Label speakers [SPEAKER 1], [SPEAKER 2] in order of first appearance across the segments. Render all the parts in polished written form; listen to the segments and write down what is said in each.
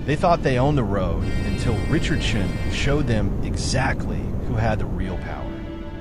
[SPEAKER 1] They thought they owned the road until Richard Chen showed them exactly who had the real power.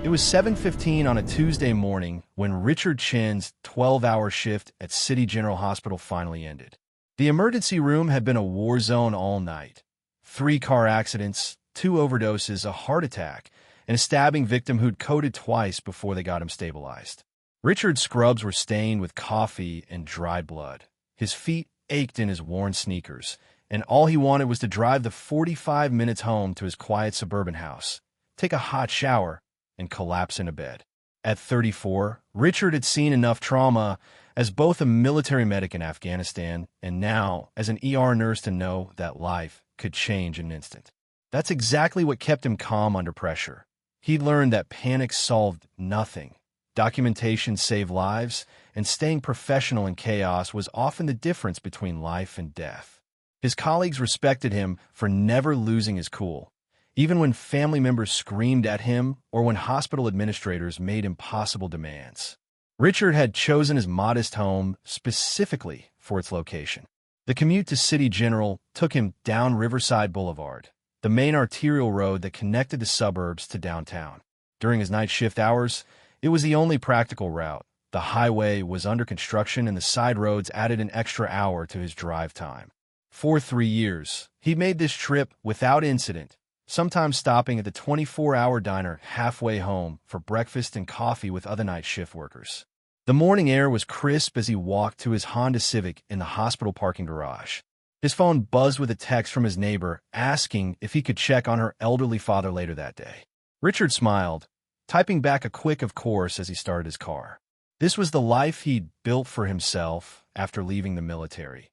[SPEAKER 1] It was 7:15 on a Tuesday morning when Richard Chen's 12-hour shift at City General Hospital finally ended. The emergency room had been a war zone all night. 3 car accidents, 2 overdoses, a heart attack, and a stabbing victim who'd coded twice before they got him stabilized. Richard's scrubs were stained with coffee and dried blood. His feet ached in his worn sneakers, and all he wanted was to drive the 45 minutes home to his quiet suburban house, take a hot shower, and collapse in a bed. At 34, Richard had seen enough trauma as both a military medic in Afghanistan and now as an ER nurse to know that life could change in an instant. That's exactly what kept him calm under pressure. He'd learned that panic solved nothing. Documentation saved lives, and staying professional in chaos was often the difference between life and death. His colleagues respected him for never losing his cool, even when family members screamed at him or when hospital administrators made impossible demands. Richard had chosen his modest home specifically for its location. The commute to City General took him down Riverside Boulevard, the main arterial road that connected the suburbs to downtown. During his night shift hours, it was the only practical route. The highway was under construction and the side roads added an extra hour to his drive time. For 3 years, he made this trip without incident, sometimes stopping at the 24-hour diner halfway home for breakfast and coffee with other night shift workers. The morning air was crisp as he walked to his Honda Civic in the hospital parking garage. His phone buzzed with a text from his neighbor asking if he could check on her elderly father later that day. Richard smiled, typing back a quick of course as he started his car. This was the life he'd built for himself after leaving the military,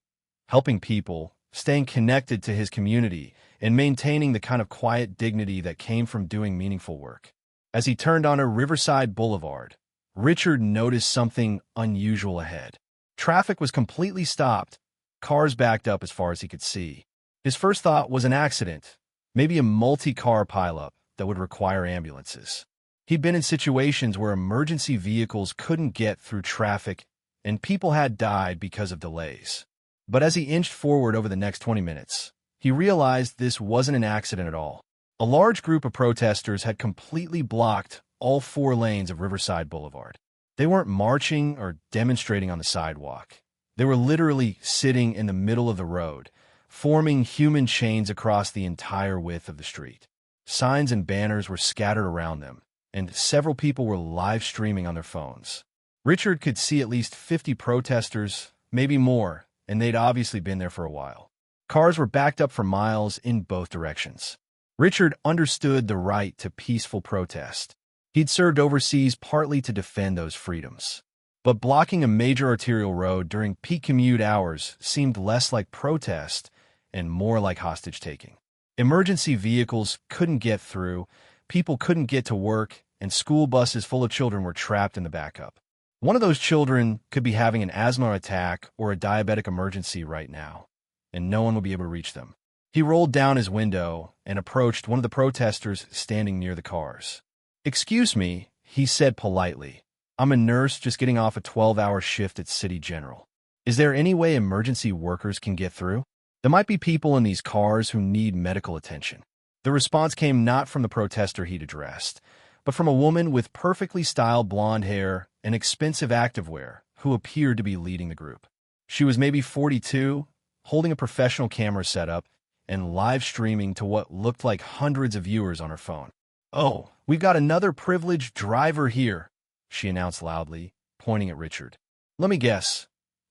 [SPEAKER 1] helping people, staying connected to his community, and maintaining the kind of quiet dignity that came from doing meaningful work. As he turned onto Riverside Boulevard, Richard noticed something unusual ahead. Traffic was completely stopped, cars backed up as far as he could see. His first thought was an accident, maybe a multi-car pileup that would require ambulances. He'd been in situations where emergency vehicles couldn't get through traffic and people had died because of delays. But as he inched forward over the next 20 minutes, he realized this wasn't an accident at all. A large group of protesters had completely blocked all 4 lanes of Riverside Boulevard. They weren't marching or demonstrating on the sidewalk. They were literally sitting in the middle of the road, forming human chains across the entire width of the street. Signs and banners were scattered around them, and several people were live streaming on their phones. Richard could see at least 50 protesters, maybe more, and they'd obviously been there for a while. Cars were backed up for miles in both directions. Richard understood the right to peaceful protest. He'd served overseas partly to defend those freedoms. But blocking a major arterial road during peak commute hours seemed less like protest and more like hostage-taking. Emergency vehicles couldn't get through, people couldn't get to work, and school buses full of children were trapped in the backup. One of those children could be having an asthma attack or a diabetic emergency right now, and no one would be able to reach them. He rolled down his window and approached one of the protesters standing near the cars. "Excuse me," he said politely. "I'm a nurse just getting off a 12-hour shift at City General. Is there any way emergency workers can get through? There might be people in these cars who need medical attention." The response came not from the protester he'd addressed, but from a woman with perfectly styled blonde hair and expensive activewear who appeared to be leading the group. She was maybe 42, holding a professional camera setup and live streaming to what looked like hundreds of viewers on her phone. "Oh, we've got another privileged driver here," she announced loudly, pointing at Richard. "Let me guess.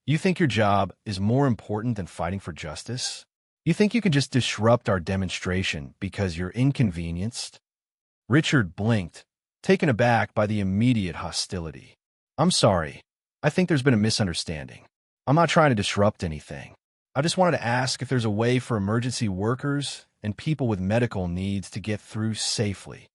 [SPEAKER 1] You think your job is more important than fighting for justice? You think you can just disrupt our demonstration because you're inconvenienced?" Richard blinked, taken aback by the immediate hostility. "I'm sorry. I think there's been a misunderstanding. I'm not trying to disrupt anything. I just wanted to ask if there's a way for emergency workers and people with medical needs to get through safely."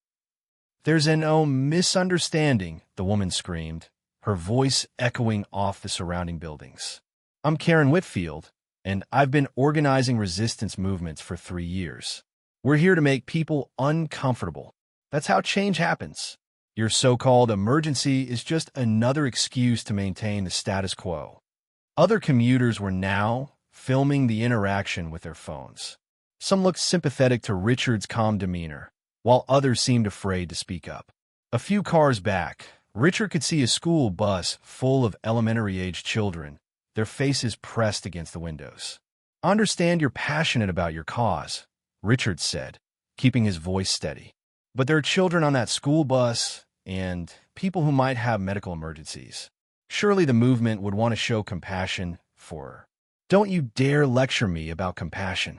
[SPEAKER 1] "There's no misunderstanding," the woman screamed, her voice echoing off the surrounding buildings. "I'm Karen Whitfield, and I've been organizing resistance movements for 3 years. We're here to make people uncomfortable. That's how change happens. Your so-called emergency is just another excuse to maintain the status quo." Other commuters were now, filming the interaction with their phones. Some looked sympathetic to Richard's calm demeanor, while others seemed afraid to speak up. A few cars back, Richard could see a school bus full of elementary-aged children, their faces pressed against the windows. "I understand you're passionate about your cause," Richard said, keeping his voice steady. "But there are children on that school bus and people who might have medical emergencies. Surely the movement would want to show compassion for her." "Don't you dare lecture me about compassion,"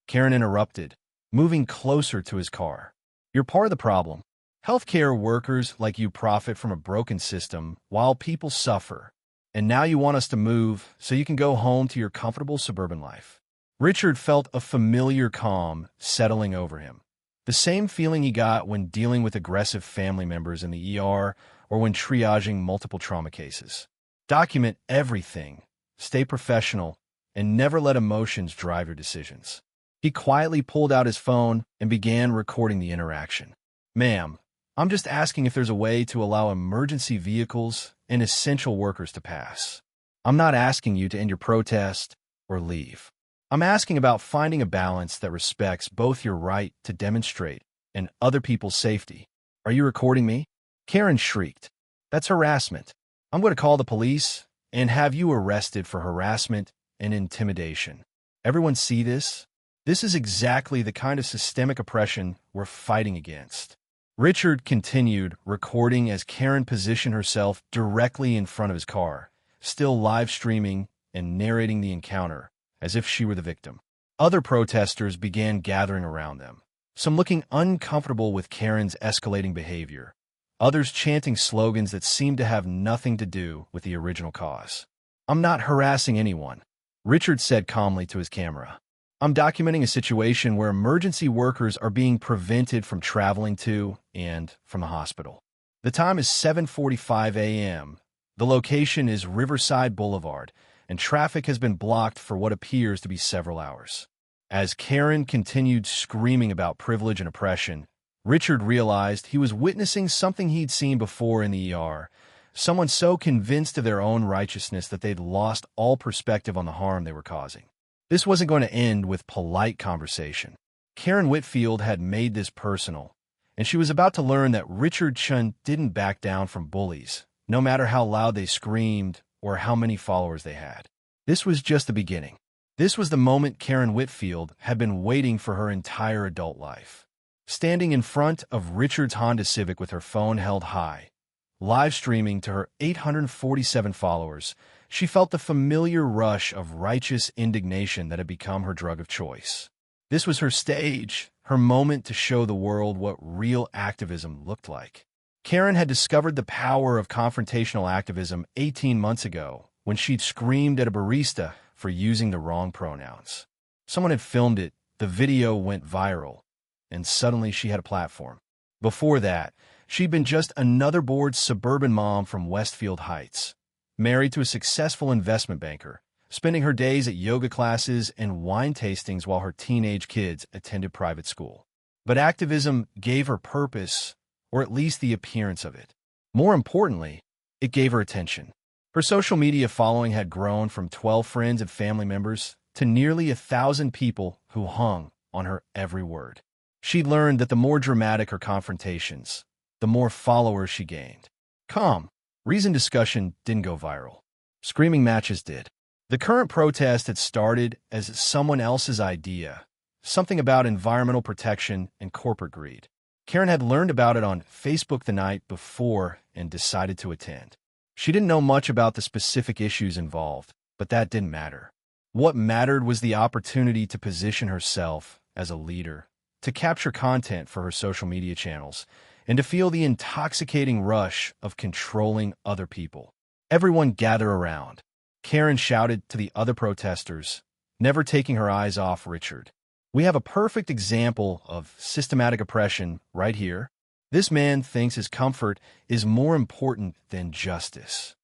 [SPEAKER 1] Karen interrupted, moving closer to his car. "You're part of the problem. Healthcare workers like you profit from a broken system while people suffer. And now you want us to move so you can go home to your comfortable suburban life." Richard felt a familiar calm settling over him. The same feeling he got when dealing with aggressive family members in the ER or when triaging multiple trauma cases. Document everything, stay professional, and never let emotions drive your decisions. He quietly pulled out his phone and began recording the interaction. "Ma'am, I'm just asking if there's a way to allow emergency vehicles and essential workers to pass. I'm not asking you to end your protest or leave. I'm asking about finding a balance that respects both your right to demonstrate and other people's safety. Are you recording me?" Karen shrieked. "That's harassment. I'm going to call the police and have you arrested for harassment and intimidation. Everyone see this? This is exactly the kind of systemic oppression we're fighting against." Richard continued recording as Karen positioned herself directly in front of his car, still live streaming and narrating the encounter as if she were the victim. Other protesters began gathering around them, some looking uncomfortable with Karen's escalating behavior, others chanting slogans that seemed to have nothing to do with the original cause. "I'm not harassing anyone," Richard said calmly to his camera. "I'm documenting a situation where emergency workers are being prevented from traveling to and from the hospital. The time is 7:45 a.m. The location is Riverside Boulevard, and traffic has been blocked for what appears to be several hours." As Karen continued screaming about privilege and oppression, Richard realized he was witnessing something he'd seen before in the ER, someone so convinced of their own righteousness that they'd lost all perspective on the harm they were causing. This wasn't going to end with polite conversation. Karen Whitfield had made this personal, and she was about to learn that Richard Chen didn't back down from bullies, no matter how loud they screamed or how many followers they had. This was just the beginning. This was the moment Karen Whitfield had been waiting for her entire adult life. Standing in front of Richard's Honda Civic with her phone held high, live streaming to her 847 followers, she felt the familiar rush of righteous indignation that had become her drug of choice. This was her stage, her moment to show the world what real activism looked like. Karen had discovered the power of confrontational activism 18 months ago when she'd screamed at a barista for using the wrong pronouns. Someone had filmed it, the video went viral, and suddenly she had a platform. Before that, she'd been just another bored suburban mom from Westfield Heights, married to a successful investment banker, spending her days at yoga classes and wine tastings while her teenage kids attended private school. But activism gave her purpose, or at least the appearance of it. More importantly, it gave her attention. Her social media following had grown from 12 friends and family members to nearly 1,000 people who hung on her every word. She learned that the more dramatic her confrontations, the more followers she gained. Calm, reasoned discussion didn't go viral. Screaming matches did. The current protest had started as someone else's idea, something about environmental protection and corporate greed. Karen had learned about it on Facebook the night before and decided to attend. She didn't know much about the specific issues involved, but that didn't matter. What mattered was the opportunity to position herself as a leader, to capture content for her social media channels, and to feel the intoxicating rush of controlling other people. Everyone gather around. Karen shouted to the other protesters, never taking her eyes off Richard. "We have a perfect example of systematic oppression right here. This man thinks his comfort is more important than justice."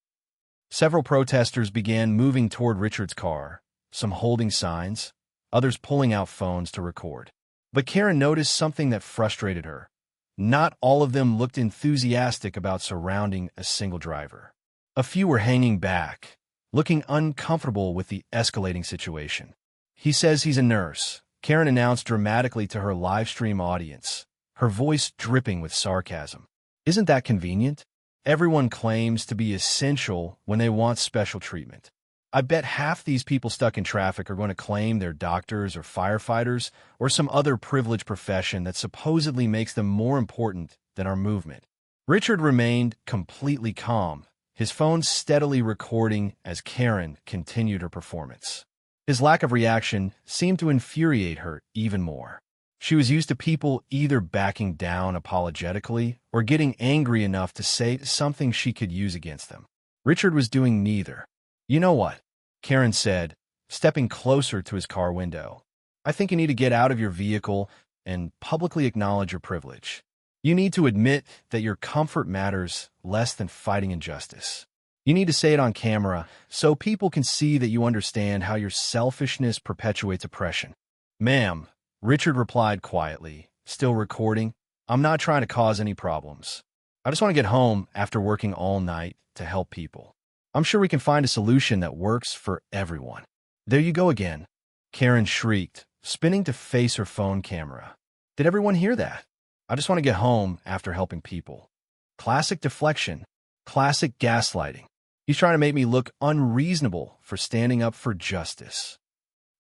[SPEAKER 1] Several protesters began moving toward Richard's car, some holding signs, others pulling out phones to record. But Karen noticed something that frustrated her. Not all of them looked enthusiastic about surrounding a single driver. A few were hanging back, looking uncomfortable with the escalating situation. He says he's a nurse, Karen announced dramatically to her live stream audience, her voice dripping with sarcasm. Isn't that convenient? Everyone claims to be essential when they want special treatment. I bet half these people stuck in traffic are going to claim they're doctors or firefighters or some other privileged profession that supposedly makes them more important than our movement. Richard remained completely calm, his phone steadily recording as Karen continued her performance. His lack of reaction seemed to infuriate her even more. She was used to people either backing down apologetically or getting angry enough to say something she could use against them. Richard was doing neither. You know what? Karen said, stepping closer to his car window. I think you need to get out of your vehicle and publicly acknowledge your privilege. You need to admit that your comfort matters less than fighting injustice. You need to say it on camera so people can see that you understand how your selfishness perpetuates oppression. Ma'am, Richard replied quietly, still recording, I'm not trying to cause any problems. I just want to get home after working all night to help people. I'm sure we can find a solution that works for everyone. There you go again, Karen shrieked, spinning to face her phone camera. Did everyone hear that? I just want to get home after helping people. Classic deflection, classic gaslighting. He's trying to make me look unreasonable for standing up for justice.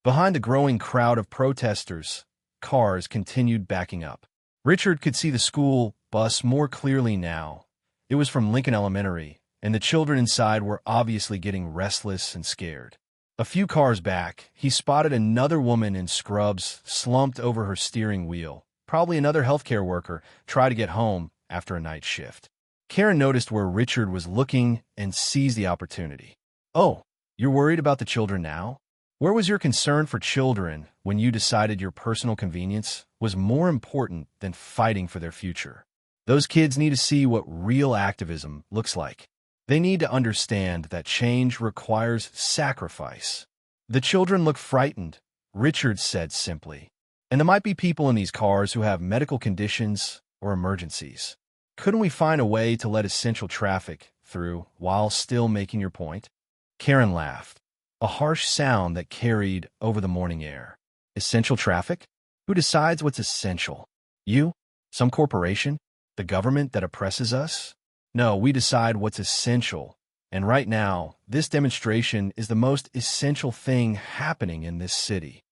[SPEAKER 1] Behind the growing crowd of protesters, cars continued backing up. Richard could see the school bus more clearly now. It was from Lincoln Elementary, and the children inside were obviously getting restless and scared. A few cars back, he spotted another woman in scrubs slumped over her steering wheel, probably another healthcare worker, try to get home after a night shift. Karen noticed where Richard was looking and seized the opportunity. Oh, you're worried about the children now? Where was your concern for children when you decided your personal convenience was more important than fighting for their future? Those kids need to see what real activism looks like. They need to understand that change requires sacrifice. The children look frightened, Richard said simply. And there might be people in these cars who have medical conditions or emergencies. Couldn't we find a way to let essential traffic through while still making your point? Karen laughed, a harsh sound that carried over the morning air. Essential traffic? Who decides what's essential? You? Some corporation? The government that oppresses us? No, we decide what's essential. And right now, this demonstration is the most essential thing happening in this city.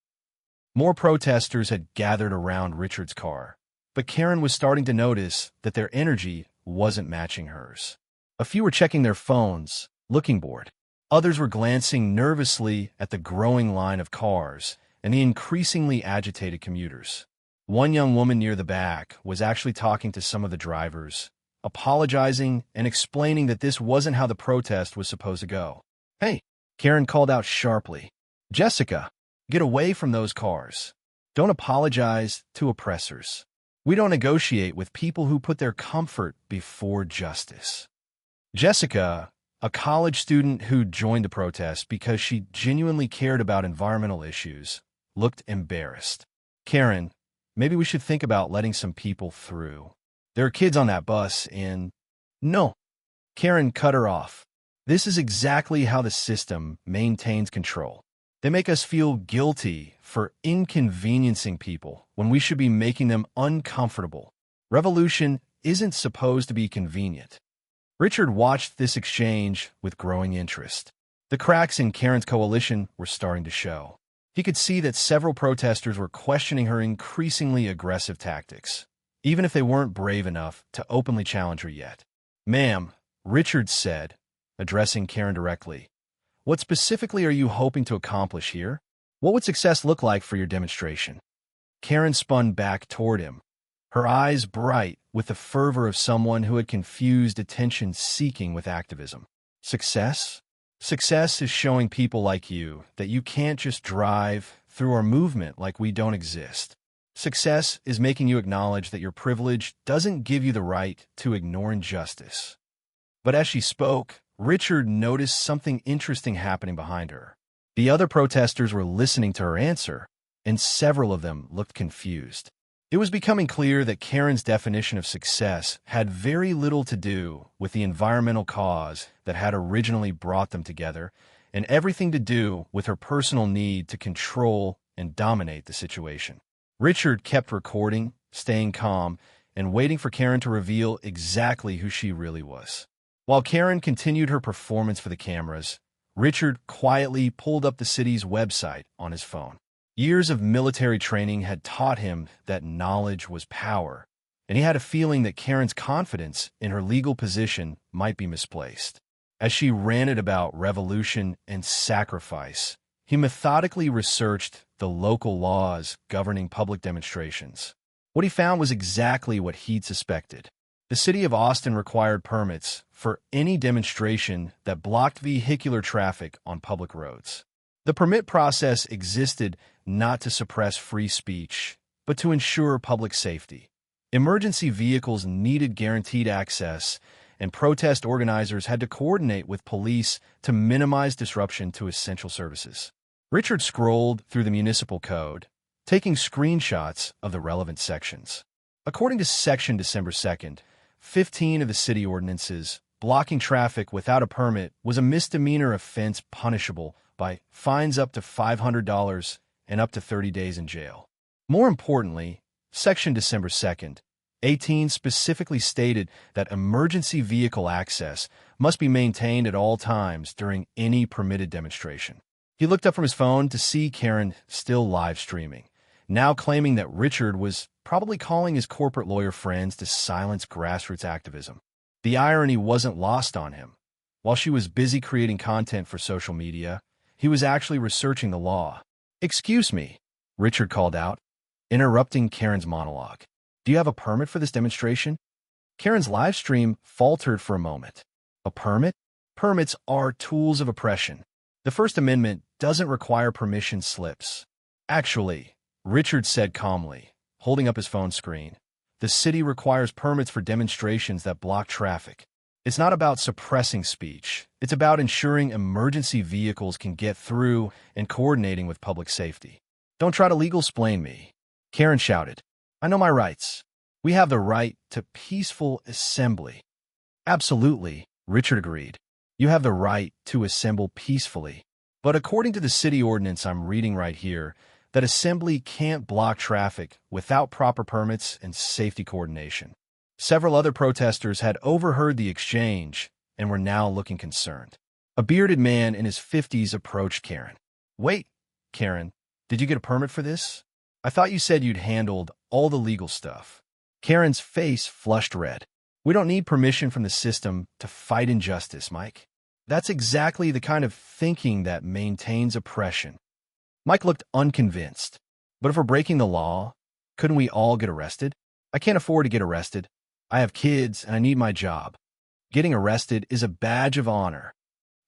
[SPEAKER 1] More protesters had gathered around Richard's car, but Karen was starting to notice that their energy wasn't matching hers. A few were checking their phones, looking bored. Others were glancing nervously at the growing line of cars and the increasingly agitated commuters. One young woman near the back was actually talking to some of the drivers, apologizing and explaining that this wasn't how the protest was supposed to go. Hey, Karen called out sharply. Jessica, get away from those cars. Don't apologize to oppressors. We don't negotiate with people who put their comfort before justice. Jessica, a college student who joined the protest because she genuinely cared about environmental issues, looked embarrassed. Karen, maybe we should think about letting some people through. There are kids on that bus and... No. Karen cut her off. This is exactly how the system maintains control. They make us feel guilty for inconveniencing people when we should be making them uncomfortable. Revolution isn't supposed to be convenient. Richard watched this exchange with growing interest. The cracks in Karen's coalition were starting to show. He could see that several protesters were questioning her increasingly aggressive tactics, even if they weren't brave enough to openly challenge her yet. Ma'am, Richard said, addressing Karen directly, what specifically are you hoping to accomplish here? What would success look like for your demonstration? Karen spun back toward him, her eyes bright with the fervor of someone who had confused attention-seeking with activism. Success? Success is showing people like you that you can't just drive through our movement like we don't exist. Success is making you acknowledge that your privilege doesn't give you the right to ignore injustice. But as she spoke, Richard noticed something interesting happening behind her. The other protesters were listening to her answer, and several of them looked confused. It was becoming clear that Karen's definition of success had very little to do with the environmental cause that had originally brought them together, and everything to do with her personal need to control and dominate the situation. Richard kept recording, staying calm, and waiting for Karen to reveal exactly who she really was. While Karen continued her performance for the cameras, Richard quietly pulled up the city's website on his phone. Years of military training had taught him that knowledge was power, and he had a feeling that Karen's confidence in her legal position might be misplaced. As she ranted about revolution and sacrifice, he methodically researched the local laws governing public demonstrations. What he found was exactly what he'd suspected. The city of Austin required permits for any demonstration that blocked vehicular traffic on public roads. The permit process existed not to suppress free speech, but to ensure public safety. Emergency vehicles needed guaranteed access, and protest organizers had to coordinate with police to minimize disruption to essential services. Richard scrolled through the municipal code, taking screenshots of the relevant sections. According to Section December 2nd, 15 of the city ordinances, blocking traffic without a permit was a misdemeanor offense punishable by fines up to $500 and up to 30 days in jail. More importantly, Section December 2nd, 18 specifically stated that emergency vehicle access must be maintained at all times during any permitted demonstration. He looked up from his phone to see Karen still live streaming, now claiming that Richard was probably calling his corporate lawyer friends to silence grassroots activism. The irony wasn't lost on him. While she was busy creating content for social media, he was actually researching the law. "Excuse me," Richard called out, interrupting Karen's monologue. "Do you have a permit for this demonstration?" Karen's live stream faltered for a moment. A permit? Permits are tools of oppression. The First Amendment doesn't require permission slips. "Actually," Richard said calmly, holding up his phone screen, "the city requires permits for demonstrations that block traffic. It's not about suppressing speech. It's about ensuring emergency vehicles can get through and coordinating with public safety." "Don't try to legal-splain me," Karen shouted. "I know my rights. We have the right to peaceful assembly." "Absolutely," Richard agreed. "You have the right to assemble peacefully. But according to the city ordinance I'm reading right here, that assembly can't block traffic without proper permits and safety coordination." Several other protesters had overheard the exchange and were now looking concerned. A bearded man in his 50s approached Karen. "Wait, Karen, did you get a permit for this? I thought you said you'd handled all the legal stuff." Karen's face flushed red. "We don't need permission from the system to fight injustice, Mike. That's exactly the kind of thinking that maintains oppression." Mike looked unconvinced. "But if we're breaking the law, couldn't we all get arrested? I can't afford to get arrested. I have kids and I need my job. Getting arrested is a badge of honor,"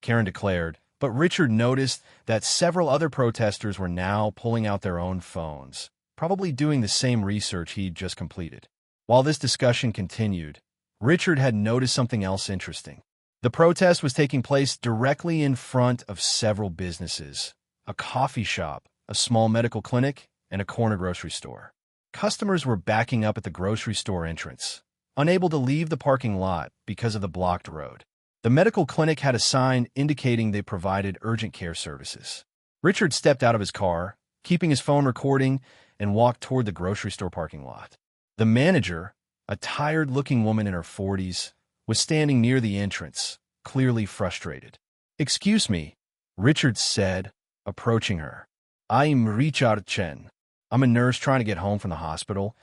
[SPEAKER 1] Karen declared, but Richard noticed that several other protesters were now pulling out their own phones, probably doing the same research he'd just completed. While this discussion continued, Richard had noticed something else interesting. The protest was taking place directly in front of several businesses: a coffee shop, a small medical clinic, and a corner grocery store. Customers were backing up at the grocery store entrance, unable to leave the parking lot because of the blocked road. The medical clinic had a sign indicating they provided urgent care services. Richard stepped out of his car, keeping his phone recording, and walked toward the grocery store parking lot. The manager, a tired-looking woman in her 40s, was standing near the entrance, clearly frustrated. "Excuse me," Richard said, approaching her. "I'm Richard Chen. I'm a nurse trying to get home from the hospital,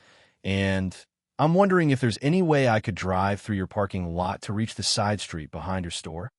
[SPEAKER 1] and I'm wondering if there's any way I could drive through your parking lot to reach the side street behind your store."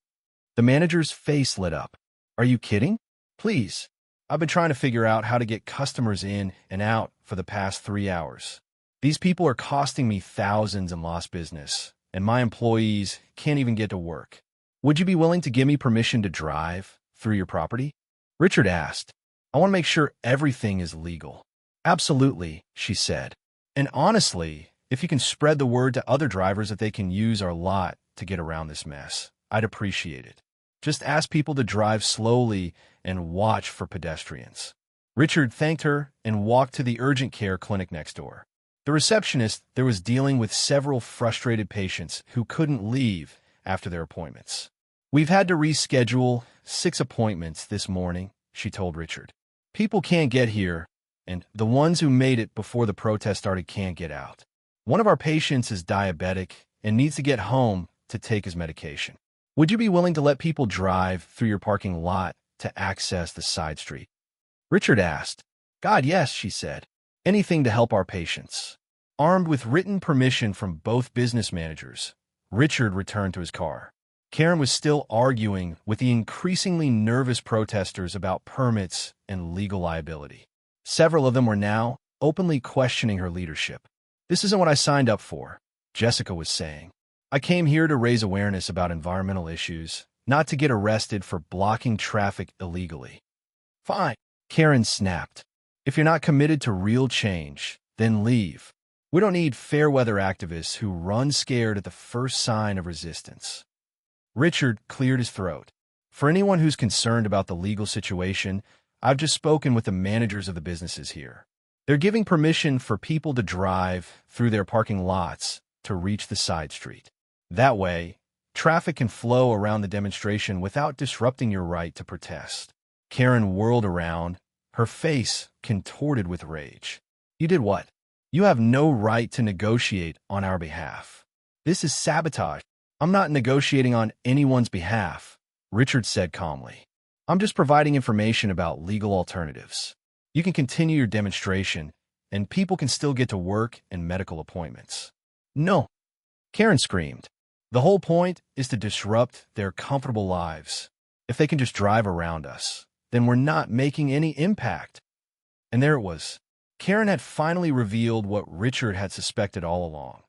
[SPEAKER 1] The manager's face lit up. "Are you kidding? Please. I've been trying to figure out how to get customers in and out for the past 3 hours. These people are costing me thousands in lost business, and my employees can't even get to work. Would you be willing to give me permission to drive through your property?" Richard asked. "I want to make sure everything is legal." "Absolutely," she said. "And honestly, if you can spread the word to other drivers that they can use our lot to get around this mess, I'd appreciate it. Just ask people to drive slowly and watch for pedestrians." Richard thanked her and walked to the urgent care clinic next door. The receptionist there was dealing with several frustrated patients who couldn't leave after their appointments. We've had to reschedule 6 appointments this morning, she told Richard. People can't get here, and the ones who made it before the protest started can't get out. One of our patients is diabetic and needs to get home to take his medication. Would you be willing to let people drive through your parking lot to access the side street? Richard asked. God, yes, she said. Anything to help our patients. Armed with written permission from both business managers, Richard returned to his car. Karen was still arguing with the increasingly nervous protesters about permits and legal liability. Several of them were now openly questioning her leadership. This isn't what I signed up for, Jessica was saying. I came here to raise awareness about environmental issues, not to get arrested for blocking traffic illegally. Fine, Karen snapped. If you're not committed to real change, then leave. We don't need fair-weather activists who run scared at the first sign of resistance. Richard cleared his throat. For anyone who's concerned about the legal situation, I've just spoken with the managers of the businesses here. They're giving permission for people to drive through their parking lots to reach the side street. That way, traffic can flow around the demonstration without disrupting your right to protest. Karen whirled around, her face contorted with rage. You did what? You have no right to negotiate on our behalf. This is sabotage. I'm not negotiating on anyone's behalf, Richard said calmly. I'm just providing information about legal alternatives. You can continue your demonstration, and people can still get to work and medical appointments. No, Karen screamed. The whole point is to disrupt their comfortable lives. If they can just drive around us, then we're not making any impact. And there it was. Karen had finally revealed what Richard had suspected all along.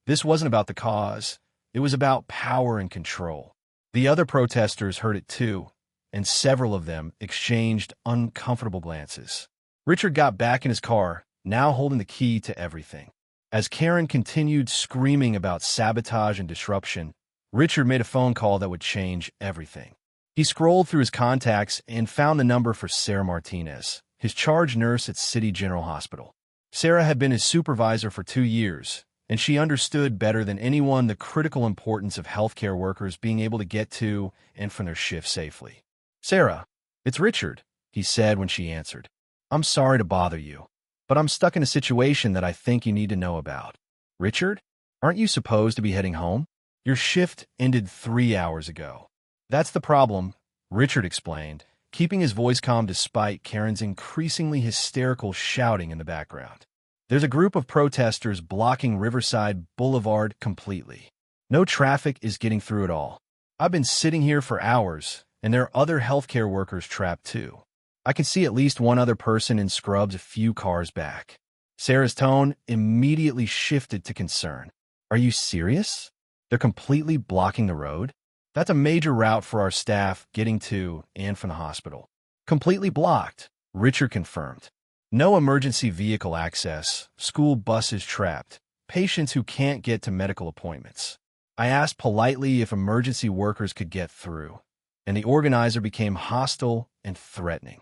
[SPEAKER 1] This wasn't about the cause. It was about power and control. The other protesters heard it too, and several of them exchanged uncomfortable glances. Richard got back in his car, now holding the key to everything. As Karen continued screaming about sabotage and disruption, Richard made a phone call that would change everything. He scrolled through his contacts and found the number for Sarah Martinez, his charge nurse at City General Hospital. Sarah had been his supervisor for 2 years, and she understood better than anyone the critical importance of healthcare workers being able to get to and from their shift safely. Sarah, it's Richard, he said when she answered. I'm sorry to bother you, but I'm stuck in a situation that I think you need to know about. Richard, aren't you supposed to be heading home? Your shift ended 3 hours ago. That's the problem, Richard explained, keeping his voice calm despite Karen's increasingly hysterical shouting in the background. There's a group of protesters blocking Riverside Boulevard completely. No traffic is getting through at all. I've been sitting here for hours, and there are other healthcare workers trapped too. I can see at least one other person in scrubs a few cars back. Sarah's tone immediately shifted to concern. Are you serious? They're completely blocking the road? That's a major route for our staff getting to and from the hospital. Completely blocked, Richard confirmed. No emergency vehicle access, school buses trapped, patients who can't get to medical appointments. I asked politely if emergency workers could get through, and the organizer became hostile and threatening.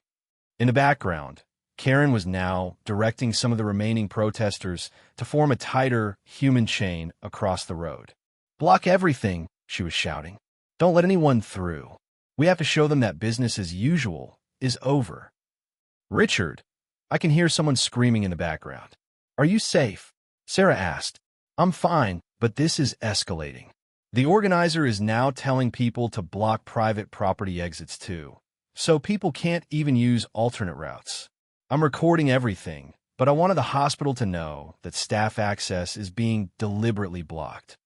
[SPEAKER 1] In the background, Karen was now directing some of the remaining protesters to form a tighter human chain across the road. Block everything, she was shouting. Don't let anyone through. We have to show them that business as usual is over. Richard, I can hear someone screaming in the background. Are you safe? Sarah asked. I'm fine, but this is escalating. The organizer is now telling people to block private property exits too, so people can't even use alternate routes. I'm recording everything, but I wanted the hospital to know that staff access is being deliberately blocked.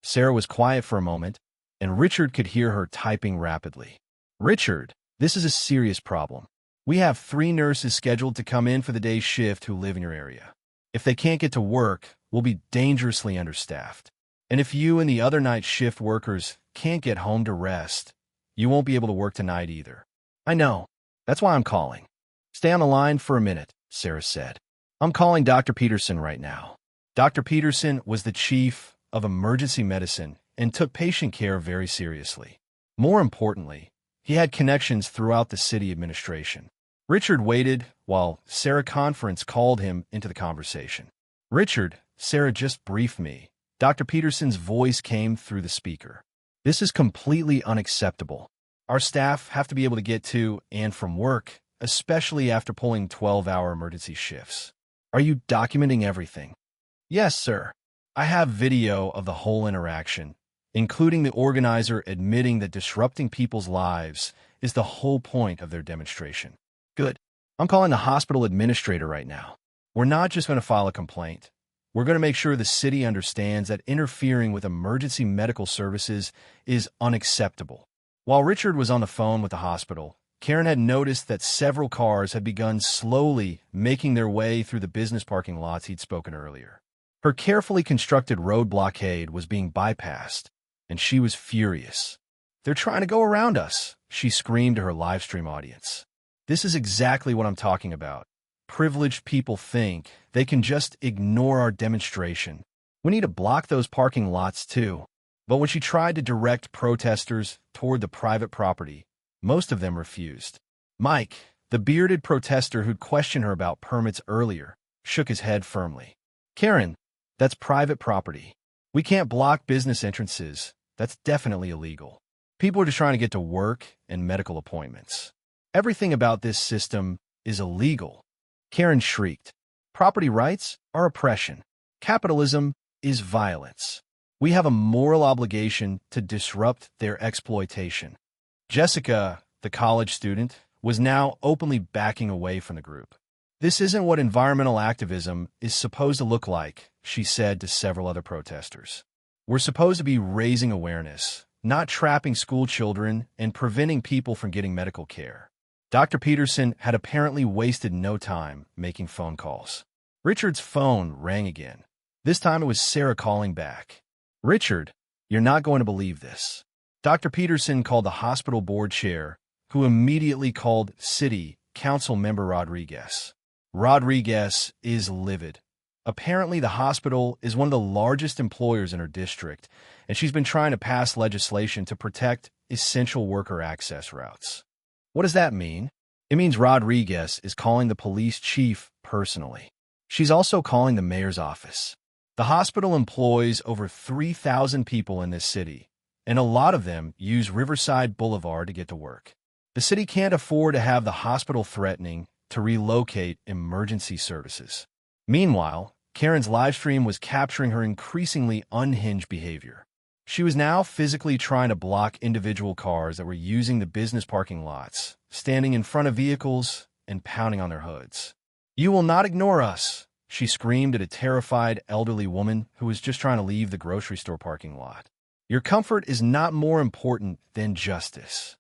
[SPEAKER 1] Sarah was quiet for a moment, and Richard could hear her typing rapidly. Richard, this is a serious problem. We have 3 nurses scheduled to come in for the day's shift who live in your area. If they can't get to work, we'll be dangerously understaffed. And if you and the other night shift workers can't get home to rest, you won't be able to work tonight either. I know. That's why I'm calling. Stay on the line for a minute, Sarah said. I'm calling Dr. Peterson right now. Dr. Peterson was the chief of emergency medicine and took patient care very seriously. More importantly, he had connections throughout the city administration. Richard waited while Sarah Conference called him into the conversation. Richard, Sarah just briefed me. Dr. Peterson's voice came through the speaker. This is completely unacceptable. Our staff have to be able to get to and from work, especially after pulling 12-hour emergency shifts. Are you documenting everything? Yes, sir. I have video of the whole interaction, including the organizer admitting that disrupting people's lives is the whole point of their demonstration. Good. I'm calling the hospital administrator right now. We're not just going to file a complaint. We're going to make sure the city understands that interfering with emergency medical services is unacceptable. While Richard was on the phone with the hospital, Karen had noticed that several cars had begun slowly making their way through the business parking lots he'd spoken earlier. Her carefully constructed road blockade was being bypassed, and she was furious. "They're trying to go around us," she screamed to her live stream audience. "This is exactly what I'm talking about. Privileged people think they can just ignore our demonstration. We need to block those parking lots too." But when she tried to direct protesters toward the private property, most of them refused. Mike, the bearded protester who'd questioned her about permits earlier, shook his head firmly. "Karen, that's private property. We can't block business entrances. That's definitely illegal. People are just trying to get to work and medical appointments. Everything about this system is illegal." Karen shrieked. "Property rights are oppression. Capitalism is violence. We have a moral obligation to disrupt their exploitation." Jessica, the college student, was now openly backing away from the group. "This isn't what environmental activism is supposed to look like," she said to several other protesters. "We're supposed to be raising awareness, not trapping school children and preventing people from getting medical care." Dr. Peterson had apparently wasted no time making phone calls. Richard's phone rang again. This time it was Sarah calling back. "Richard, you're not going to believe this." Dr. Peterson called the hospital board chair, who immediately called City Council member Rodriguez. Rodriguez is livid. Apparently, the hospital is one of the largest employers in her district, and she's been trying to pass legislation to protect essential worker access routes. What does that mean? It means Rodriguez is calling the police chief personally. She's also calling the mayor's office. The hospital employs over 3,000 people in this city, and a lot of them use Riverside Boulevard to get to work. The city can't afford to have the hospital threatening to relocate emergency services. Meanwhile, Karen's livestream was capturing her increasingly unhinged behavior. She was now physically trying to block individual cars that were using the business parking lots, standing in front of vehicles and pounding on their hoods. "You will not ignore us," she screamed at a terrified elderly woman who was just trying to leave the grocery store parking lot. "Your comfort is not more important than justice."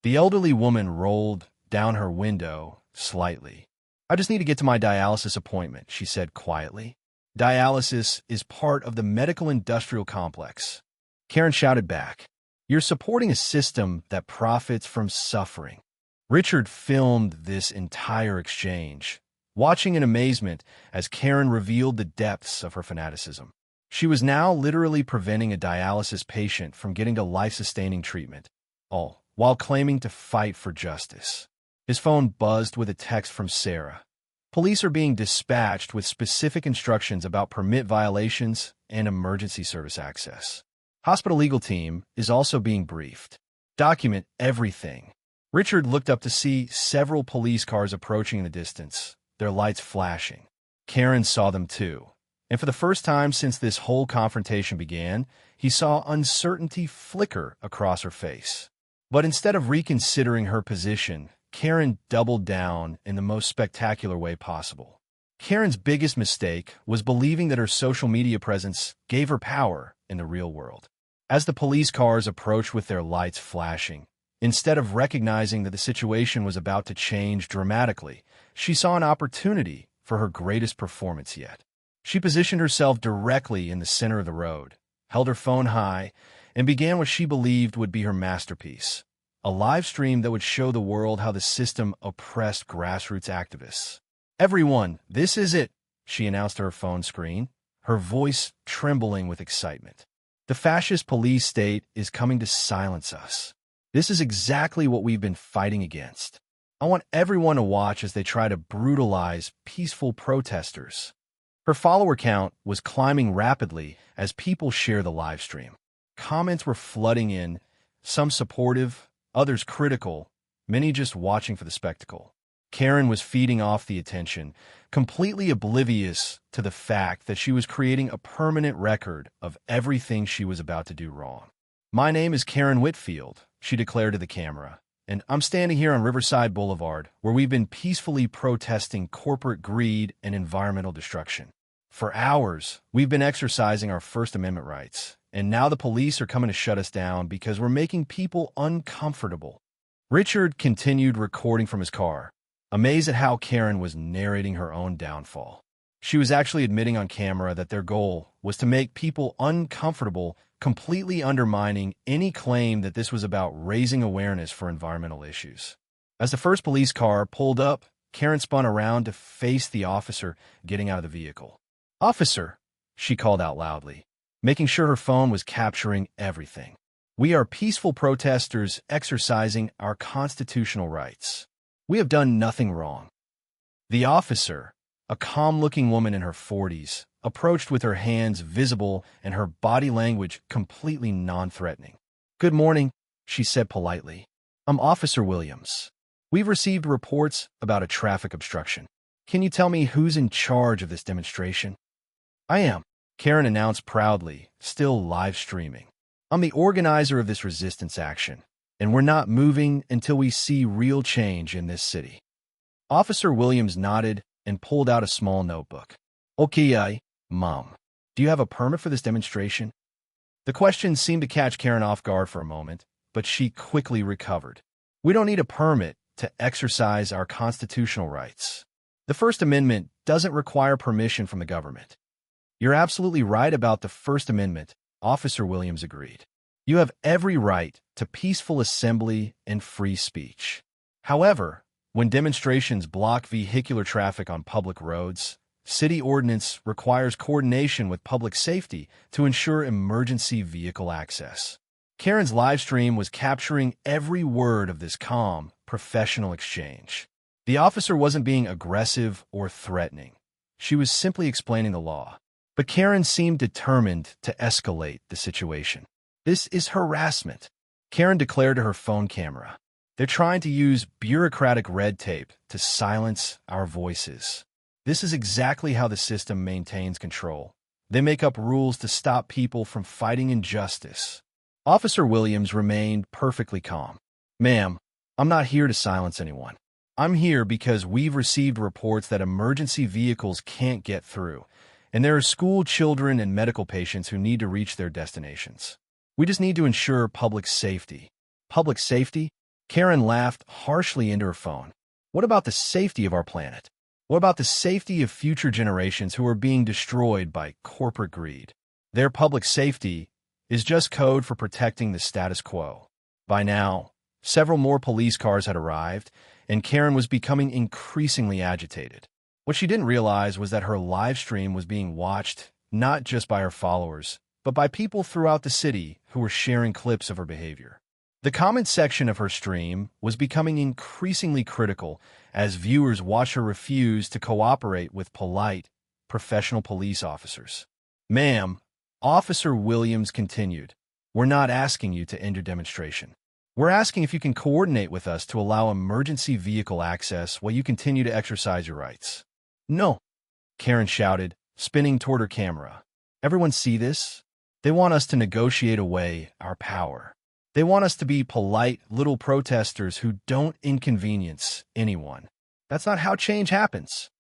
[SPEAKER 1] The elderly woman rolled down her window slightly. "I just need to get to my dialysis appointment," she said quietly. "Dialysis is part of the medical-industrial complex." Karen shouted back, "You're supporting a system that profits from suffering." Richard filmed this entire exchange, watching in amazement as Karen revealed the depths of her fanaticism. She was now literally preventing a dialysis patient from getting to life-sustaining treatment, all while claiming to fight for justice. His phone buzzed with a text from Sarah. Police are being dispatched with specific instructions about permit violations and emergency service access. Hospital legal team is also being briefed. Document everything. Richard looked up to see several police cars approaching in the distance, their lights flashing. Karen saw them too, and for the first time since this whole confrontation began, he saw uncertainty flicker across her face. But instead of reconsidering her position, Karen doubled down in the most spectacular way possible. Karen's biggest mistake was believing that her social media presence gave her power in the real world. As the police cars approached with their lights flashing, instead of recognizing that the situation was about to change dramatically, she saw an opportunity for her greatest performance yet. She positioned herself directly in the center of the road, held her phone high, and began what she believed would be her masterpiece, a live stream that would show the world how the system oppressed grassroots activists. "Everyone, this is it," she announced to her phone screen, her voice trembling with excitement. "The fascist police state is coming to silence us. This is exactly what we've been fighting against. I want everyone to watch as they try to brutalize peaceful protesters." Her follower count was climbing rapidly as people share the live stream. Comments were flooding in, some supportive, others critical, many just watching for the spectacle. Karen was feeding off the attention, completely oblivious to the fact that she was creating a permanent record of everything she was about to do wrong. "My name is Karen Whitfield," she declared to the camera, "and I'm standing here on Riverside Boulevard, where we've been peacefully protesting corporate greed and environmental destruction. For hours, we've been exercising our First Amendment rights, and now the police are coming to shut us down because we're making people uncomfortable." Richard continued recording from his car, amazed at how Karen was narrating her own downfall. She was actually admitting on camera that their goal was to make people uncomfortable, completely undermining any claim that this was about raising awareness for environmental issues. As the first police car pulled up, Karen spun around to face the officer getting out of the vehicle. "Officer," she called out loudly, making sure her phone was capturing everything. "We are peaceful protesters exercising our constitutional rights. We have done nothing wrong." The officer, a calm-looking woman in her 40s, approached with her hands visible and her body language completely non-threatening. "Good morning," she said politely. "I'm Officer Williams. We've received reports about a traffic obstruction. Can you tell me who's in charge of this demonstration?" "I am," Karen announced proudly, still live streaming. "I'm the organizer of this resistance action, and we're not moving until we see real change in this city." Officer Williams nodded and pulled out a small notebook. "Okay, Mom. Do you have a permit for this demonstration?" The question seemed to catch Karen off guard for a moment, but she quickly recovered. "We don't need a permit to exercise our constitutional rights. The First Amendment doesn't require permission from the government." "You're absolutely right about the First Amendment," Officer Williams agreed. "You have every right to peaceful assembly and free speech. However, when demonstrations block vehicular traffic on public roads, city ordinance requires coordination with public safety to ensure emergency vehicle access." Karen's live stream was capturing every word of this calm, professional exchange. The officer wasn't being aggressive or threatening. She was simply explaining the law. But Karen seemed determined to escalate the situation. "This is harassment," Karen declared to her phone camera. "They're trying to use bureaucratic red tape to silence our voices. This is exactly how the system maintains control. They make up rules to stop people from fighting injustice." Officer Williams remained perfectly calm. "Ma'am, I'm not here to silence anyone. I'm here because we've received reports that emergency vehicles can't get through, and there are school children and medical patients who need to reach their destinations. We just need to ensure public safety." "Public safety?" Karen laughed harshly into her phone. "What about the safety of our planet? What about the safety of future generations who are being destroyed by corporate greed? Their public safety is just code for protecting the status quo." By now, several more police cars had arrived, and Karen was becoming increasingly agitated. What she didn't realize was that her live stream was being watched not just by her followers, but by people throughout the city who were sharing clips of her behavior. The comment section of her stream was becoming increasingly critical as viewers watched her refuse to cooperate with polite, professional police officers. "Ma'am," Officer Williams continued, "we're not asking you to end your demonstration. We're asking if you can coordinate with us to allow emergency vehicle access while you continue to exercise your rights." "No," Karen shouted, spinning toward her camera. "Everyone see this? They want us to negotiate away our power. They want us to be polite little protesters who don't inconvenience anyone. That's not how change happens."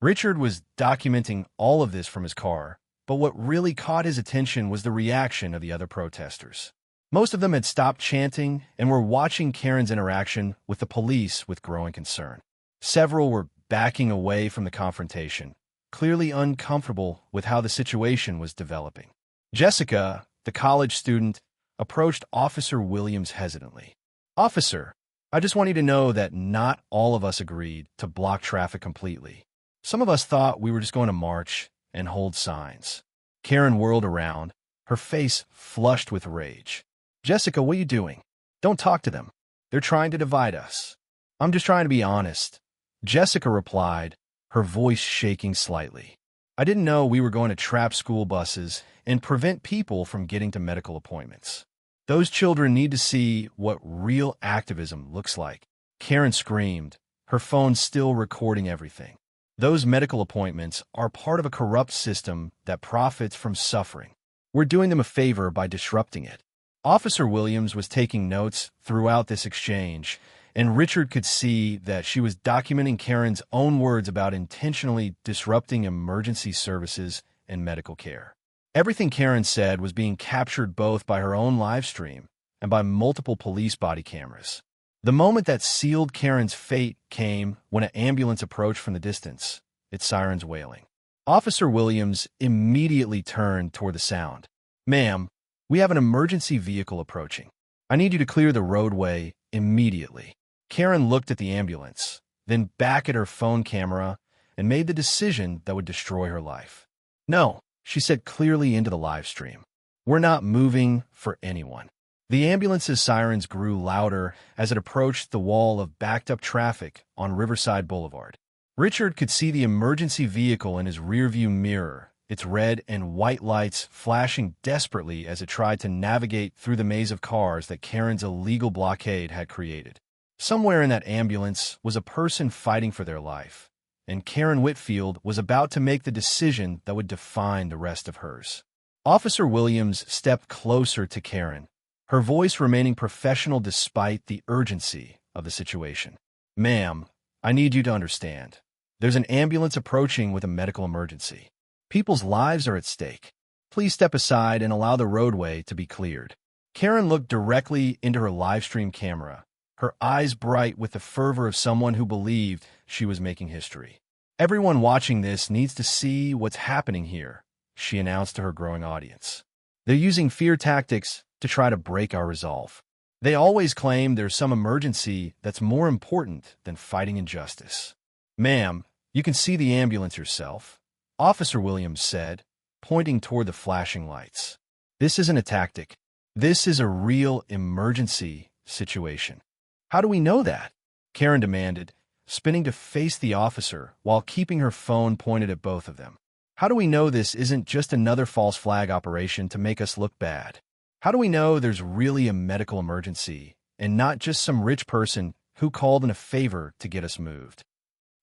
[SPEAKER 1] Richard was documenting all of this from his car, but what really caught his attention was the reaction of the other protesters. Most of them had stopped chanting and were watching Karen's interaction with the police with growing concern. Several were backing away from the confrontation, clearly uncomfortable with how the situation was developing. Jessica, the college student, approached Officer Williams hesitantly. "Officer, I just want you to know that not all of us agreed to block traffic completely. Some of us thought we were just going to march and hold signs." Karen whirled around, her face flushed with rage. "Jessica, what are you doing? Don't talk to them. They're trying to divide us." "I'm just trying to be honest," Jessica replied, her voice shaking slightly. I didn't know we were going to trap school buses and prevent people from getting to medical appointments. Those children need to see what real activism looks like." Karen screamed, her phone still recording everything. "Those medical appointments are part of a corrupt system that profits from suffering. We're doing them a favor by disrupting it." Officer Williams was taking notes throughout this exchange, and Richard could see that she was documenting Karen's own words about intentionally disrupting emergency services and medical care. Everything Karen said was being captured both by her own live stream and by multiple police body cameras. The moment that sealed Karen's fate came when an ambulance approached from the distance, its sirens wailing. Officer Williams immediately turned toward the sound. "Ma'am, we have an emergency vehicle approaching. I need you to clear the roadway immediately." Karen looked at the ambulance, then back at her phone camera, and made the decision that would destroy her life. "No," she said clearly into the live stream. "We're not moving for anyone." The ambulance's sirens grew louder as it approached the wall of backed-up traffic on Riverside Boulevard. Richard could see the emergency vehicle in his rearview mirror, its red and white lights flashing desperately as it tried to navigate through the maze of cars that Karen's illegal blockade had created. Somewhere in that ambulance was a person fighting for their life, and Karen Whitfield was about to make the decision that would define the rest of hers. Officer Williams stepped closer to Karen, her voice remaining professional despite the urgency of the situation. "Ma'am, I need you to understand. There's an ambulance approaching with a medical emergency. People's lives are at stake. Please step aside and allow the roadway to be cleared." Karen looked directly into her live stream camera, her eyes bright with the fervor of someone who believed she was making history. "Everyone watching this needs to see what's happening here," she announced to her growing audience. "They're using fear tactics to try to break our resolve. They always claim there's some emergency that's more important than fighting injustice." "Ma'am, you can see the ambulance yourself," Officer Williams said, pointing toward the flashing lights. "This isn't a tactic. This is a real emergency situation." "How do we know that?" Karen demanded, spinning to face the officer while keeping her phone pointed at both of them. "How do we know this isn't just another false flag operation to make us look bad? How do we know there's really a medical emergency and not just some rich person who called in a favor to get us moved?"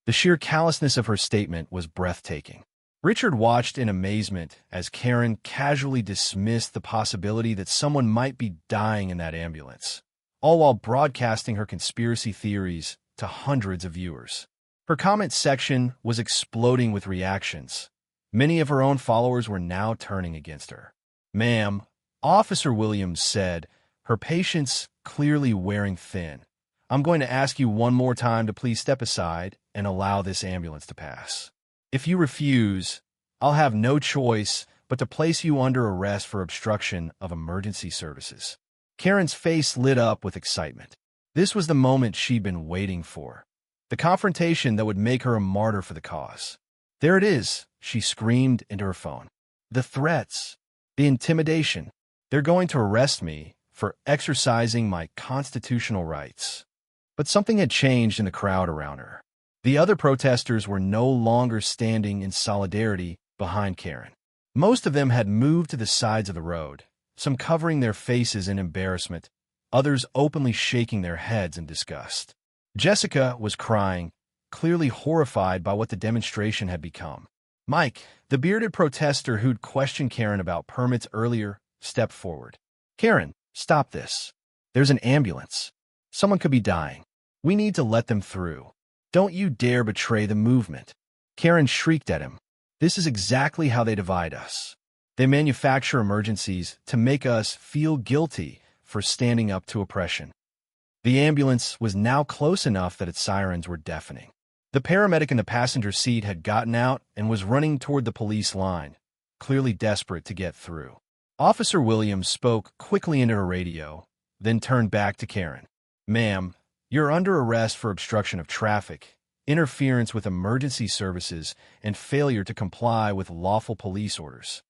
[SPEAKER 1] The sheer callousness of her statement was breathtaking. Richard watched in amazement as Karen casually dismissed the possibility that someone might be dying in that ambulance, all while broadcasting her conspiracy theories to hundreds of viewers. Her comment section was exploding with reactions. Many of her own followers were now turning against her. "Ma'am," Officer Williams said, her patience clearly wearing thin, "I'm going to ask you one more time to please step aside and allow this ambulance to pass. If you refuse, I'll have no choice but to place you under arrest for obstruction of emergency services." Karen's face lit up with excitement. This was the moment she'd been waiting for, the confrontation that would make her a martyr for the cause. "There it is," she screamed into her phone. "The threats, the intimidation. They're going to arrest me for exercising my constitutional rights." But something had changed in the crowd around her. The other protesters were no longer standing in solidarity behind Karen. Most of them had moved to the sides of the road, some covering their faces in embarrassment, others openly shaking their heads in disgust. Jessica was crying, clearly horrified by what the demonstration had become. Mike, the bearded protester who'd questioned Karen about permits earlier, stepped forward. "Karen, stop this. There's an ambulance. Someone could be dying. We need to let them through. Don't you dare betray the movement." Karen shrieked at him. "This is exactly how they divide us. They manufacture emergencies to make us feel guilty for standing up to oppression." The ambulance was now close enough that its sirens were deafening. The paramedic in the passenger seat had gotten out and was running toward the police line, clearly desperate to get through. Officer Williams spoke quickly into her radio, then turned back to Karen. "Ma'am, you're under arrest for obstruction of traffic, interference with emergency services, and failure to comply with lawful police orders."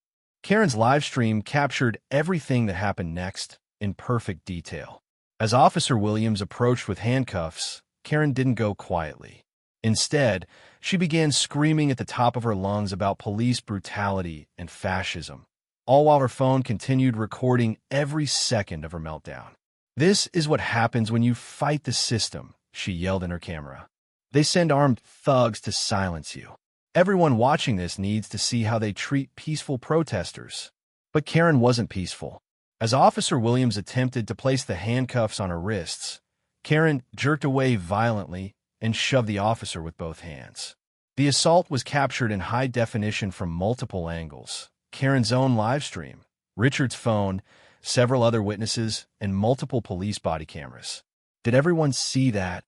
[SPEAKER 1] Karen's live stream captured everything that happened next in perfect detail. As Officer Williams approached with handcuffs, Karen didn't go quietly. Instead, She began screaming at the top of her lungs about police brutality and fascism, all while her phone continued recording every second of her meltdown. "This is what happens when you fight the system," she yelled in her camera. "They send armed thugs to silence you. Everyone watching this needs to see how they treat peaceful protesters." But Karen wasn't peaceful. As Officer Williams attempted to place the handcuffs on her wrists, Karen jerked away violently and shoved the officer with both hands. The assault was captured in high definition from multiple angles: Karen's own live stream, Richard's phone, several other witnesses, and multiple police body cameras. "Did everyone see that?"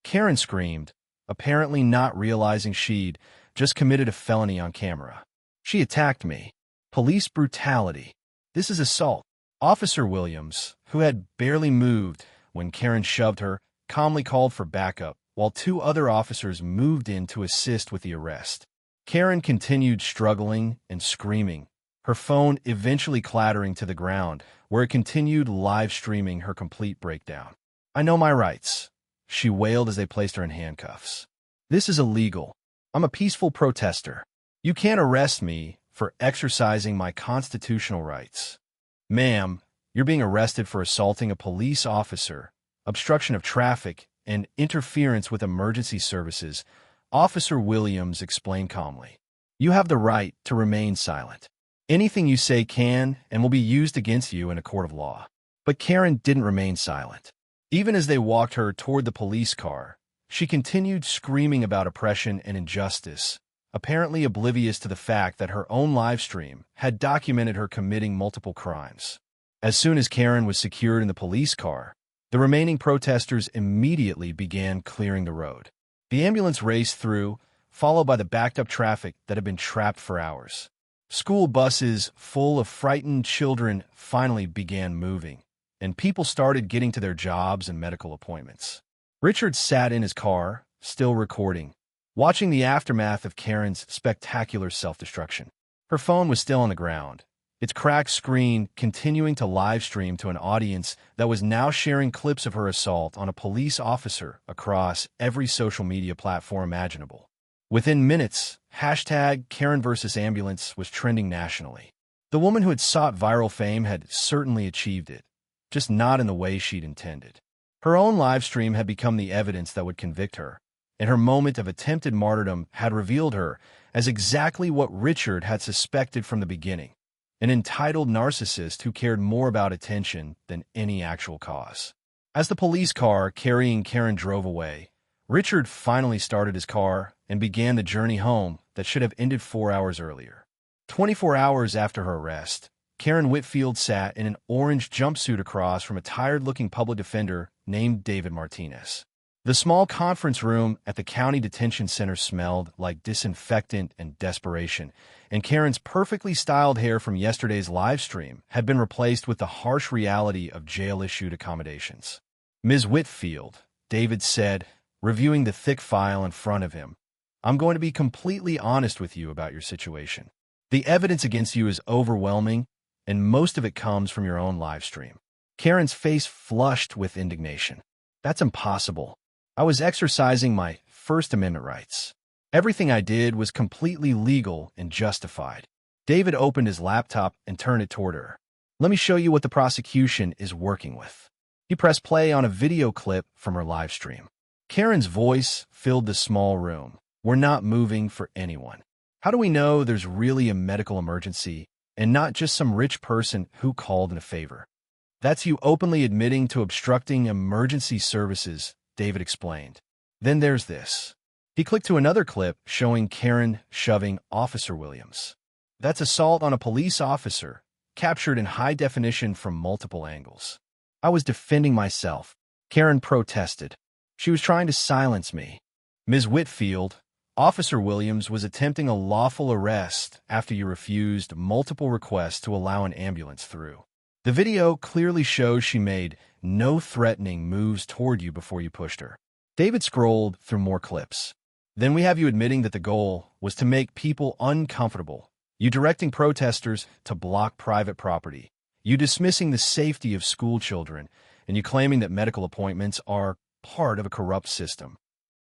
[SPEAKER 1] Karen screamed, apparently not realizing she'd just committed a felony on camera. "She attacked me. Police brutality. This is assault." Officer Williams, who had barely moved when Karen shoved her, calmly called for backup, while two other officers moved in to assist with the arrest. Karen continued struggling and screaming, her phone eventually clattering to the ground, where it continued live streaming her complete breakdown. "I know my rights," she wailed as they placed her in handcuffs. "This is illegal. I'm a peaceful protester. You can't arrest me for exercising my constitutional rights." "Ma'am, you're being arrested for assaulting a police officer, obstruction of traffic, and interference with emergency services," Officer Williams explained calmly. "You have the right to remain silent. Anything you say can and will be used against you in a court of law." But Karen didn't remain silent. Even as they walked her toward the police car, she continued screaming about oppression and injustice, apparently oblivious to the fact that her own live stream had documented her committing multiple crimes. As soon as Karen was secured in the police car, the remaining protesters immediately began clearing the road. The ambulance raced through, followed by the backed-up traffic that had been trapped for hours. School buses full of frightened children finally began moving, and people started getting to their jobs and medical appointments. Richard sat in his car, still recording, watching the aftermath of Karen's spectacular self-destruction. Her phone was still on the ground, its cracked screen continuing to live stream to an audience that was now sharing clips of her assault on a police officer across every social media platform imaginable. Within minutes, #KarenVersusAmbulance was trending nationally. The woman who had sought viral fame had certainly achieved it, just not in the way she'd intended. Her own live stream had become the evidence that would convict her, and her moment of attempted martyrdom had revealed her as exactly what Richard had suspected from the beginning: an entitled narcissist who cared more about attention than any actual cause. As the police car carrying Karen drove away, Richard finally started his car and began the journey home that should have ended 4 hours earlier. 24 hours after her arrest, Karen Whitfield sat in an orange jumpsuit across from a tired-looking public defender named David Martinez. The small conference room at the county detention center smelled like disinfectant and desperation, and Karen's perfectly styled hair from yesterday's live stream had been replaced with the harsh reality of jail-issued accommodations. "Ms. Whitfield," David said, reviewing the thick file in front of him, "I'm going to be completely honest with you about your situation. The evidence against you is overwhelming, and most of it comes from your own live stream." Karen's face flushed with indignation. "That's impossible. I was exercising my First Amendment rights. Everything I did was completely legal and justified." David opened his laptop and turned it toward her. "Let me show you what the prosecution is working with." He pressed play on a video clip from her live stream. Karen's voice filled the small room. "We're not moving for anyone. How do we know there's really a medical emergency and not just some rich person who called in a favor?" "That's you openly admitting to obstructing emergency services," David explained. "Then there's this." He clicked to another clip showing Karen shoving Officer Williams. "That's assault on a police officer, captured in high definition from multiple angles. I was defending myself," Karen protested. "She was trying to silence me." "Ms. Whitfield, Officer Williams was attempting a lawful arrest after you refused multiple requests to allow an ambulance through. The video clearly shows she made no threatening moves toward you before you pushed her." David scrolled through more clips. "Then we have you admitting that the goal was to make people uncomfortable, you directing protesters to block private property, you dismissing the safety of school children, and you claiming that medical appointments are part of a corrupt system.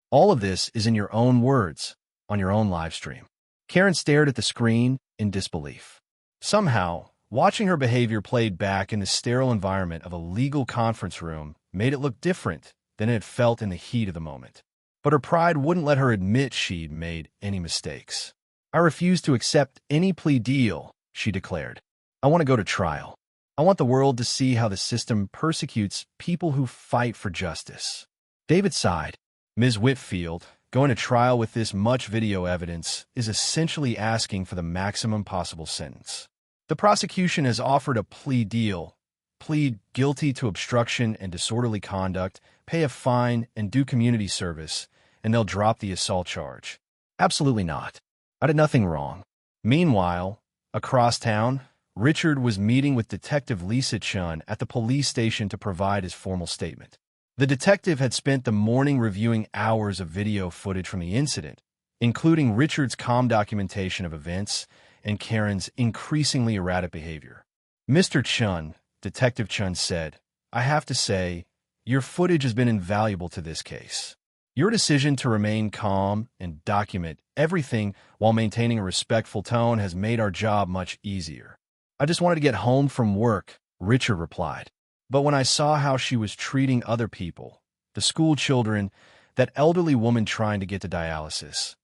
[SPEAKER 1] All of this is in your own words." on your own live stream. Karen stared at the screen in disbelief. Somehow, watching her behavior played back in the sterile environment of a legal conference room made it look different than it had felt in the heat of the moment. But her pride wouldn't let her admit she'd made any mistakes. "I refuse to accept any plea deal," she declared. "I want to go to trial. I want the world to see how the system persecutes people who fight for justice." David sighed. "Ms. Whitfield, going to trial with this much video evidence is essentially asking for the maximum possible sentence. The prosecution has offered a plea deal: plead guilty to obstruction and disorderly conduct, pay a fine, and do community service, and they'll drop the assault charge." "Absolutely not. I did nothing wrong." Meanwhile, across town, Richard was meeting with Detective Richard Chen at the police station to provide his formal statement. The detective had spent the morning reviewing hours of video footage from the incident, including Richard's calm documentation of events and Karen's increasingly erratic behavior. "Mr. Chen," Detective Chen said, "I have to say, your footage has been invaluable to this case. Your decision to remain calm and document everything while maintaining a respectful tone has made our job much easier." "I just wanted to get home from work," Richard replied. "But when I saw how she was treating other people, the school children, that elderly woman trying to get to dialysis,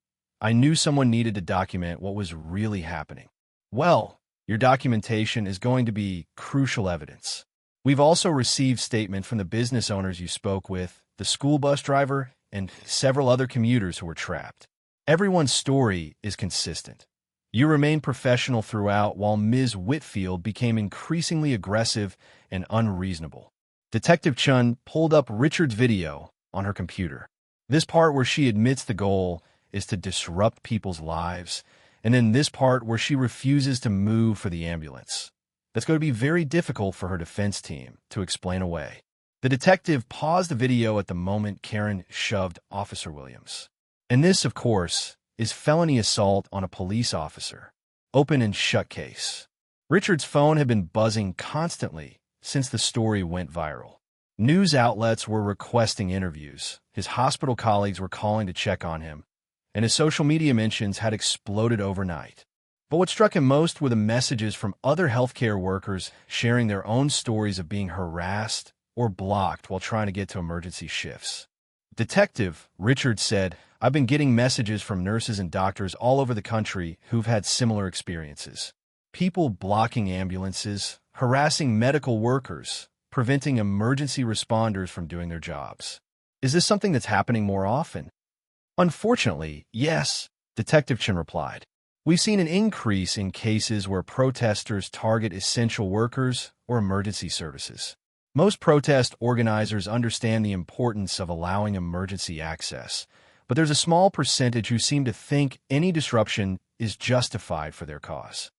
[SPEAKER 1] I knew someone needed to document what was really happening." "Well, your documentation is going to be crucial evidence. We've also received statement from the business owners you spoke with, the school bus driver, and several other commuters who were trapped. Everyone's story is consistent. You remained professional throughout, while Ms. Whitfield became increasingly aggressive and unreasonable." Detective Chen pulled up Richard's video on her computer. This part where she admits the goal is to disrupt people's lives, and then this part where she refuses to move for the ambulance. That's going to be very difficult for her defense team to explain away. The detective paused the video at the moment Karen shoved Officer Williams. "And this, of course, is felony assault on a police officer. Open and shut case." Richard's phone had been buzzing constantly since the story went viral. News outlets were requesting interviews, his hospital colleagues were calling to check on him, and his social media mentions had exploded overnight. But what struck him most were the messages from other healthcare workers sharing their own stories of being harassed or blocked while trying to get to emergency shifts. "Detective," Richard said, "I've been getting messages from nurses and doctors all over the country who've had similar experiences. People blocking ambulances, harassing medical workers, preventing emergency responders from doing their jobs. Is this something that's happening more often?" "Unfortunately, yes," Detective Chen replied. "We've seen an increase in cases where protesters target essential workers or emergency services. Most protest organizers understand the importance of allowing emergency access, but there's a small percentage who seem to think any disruption is justified for their cause."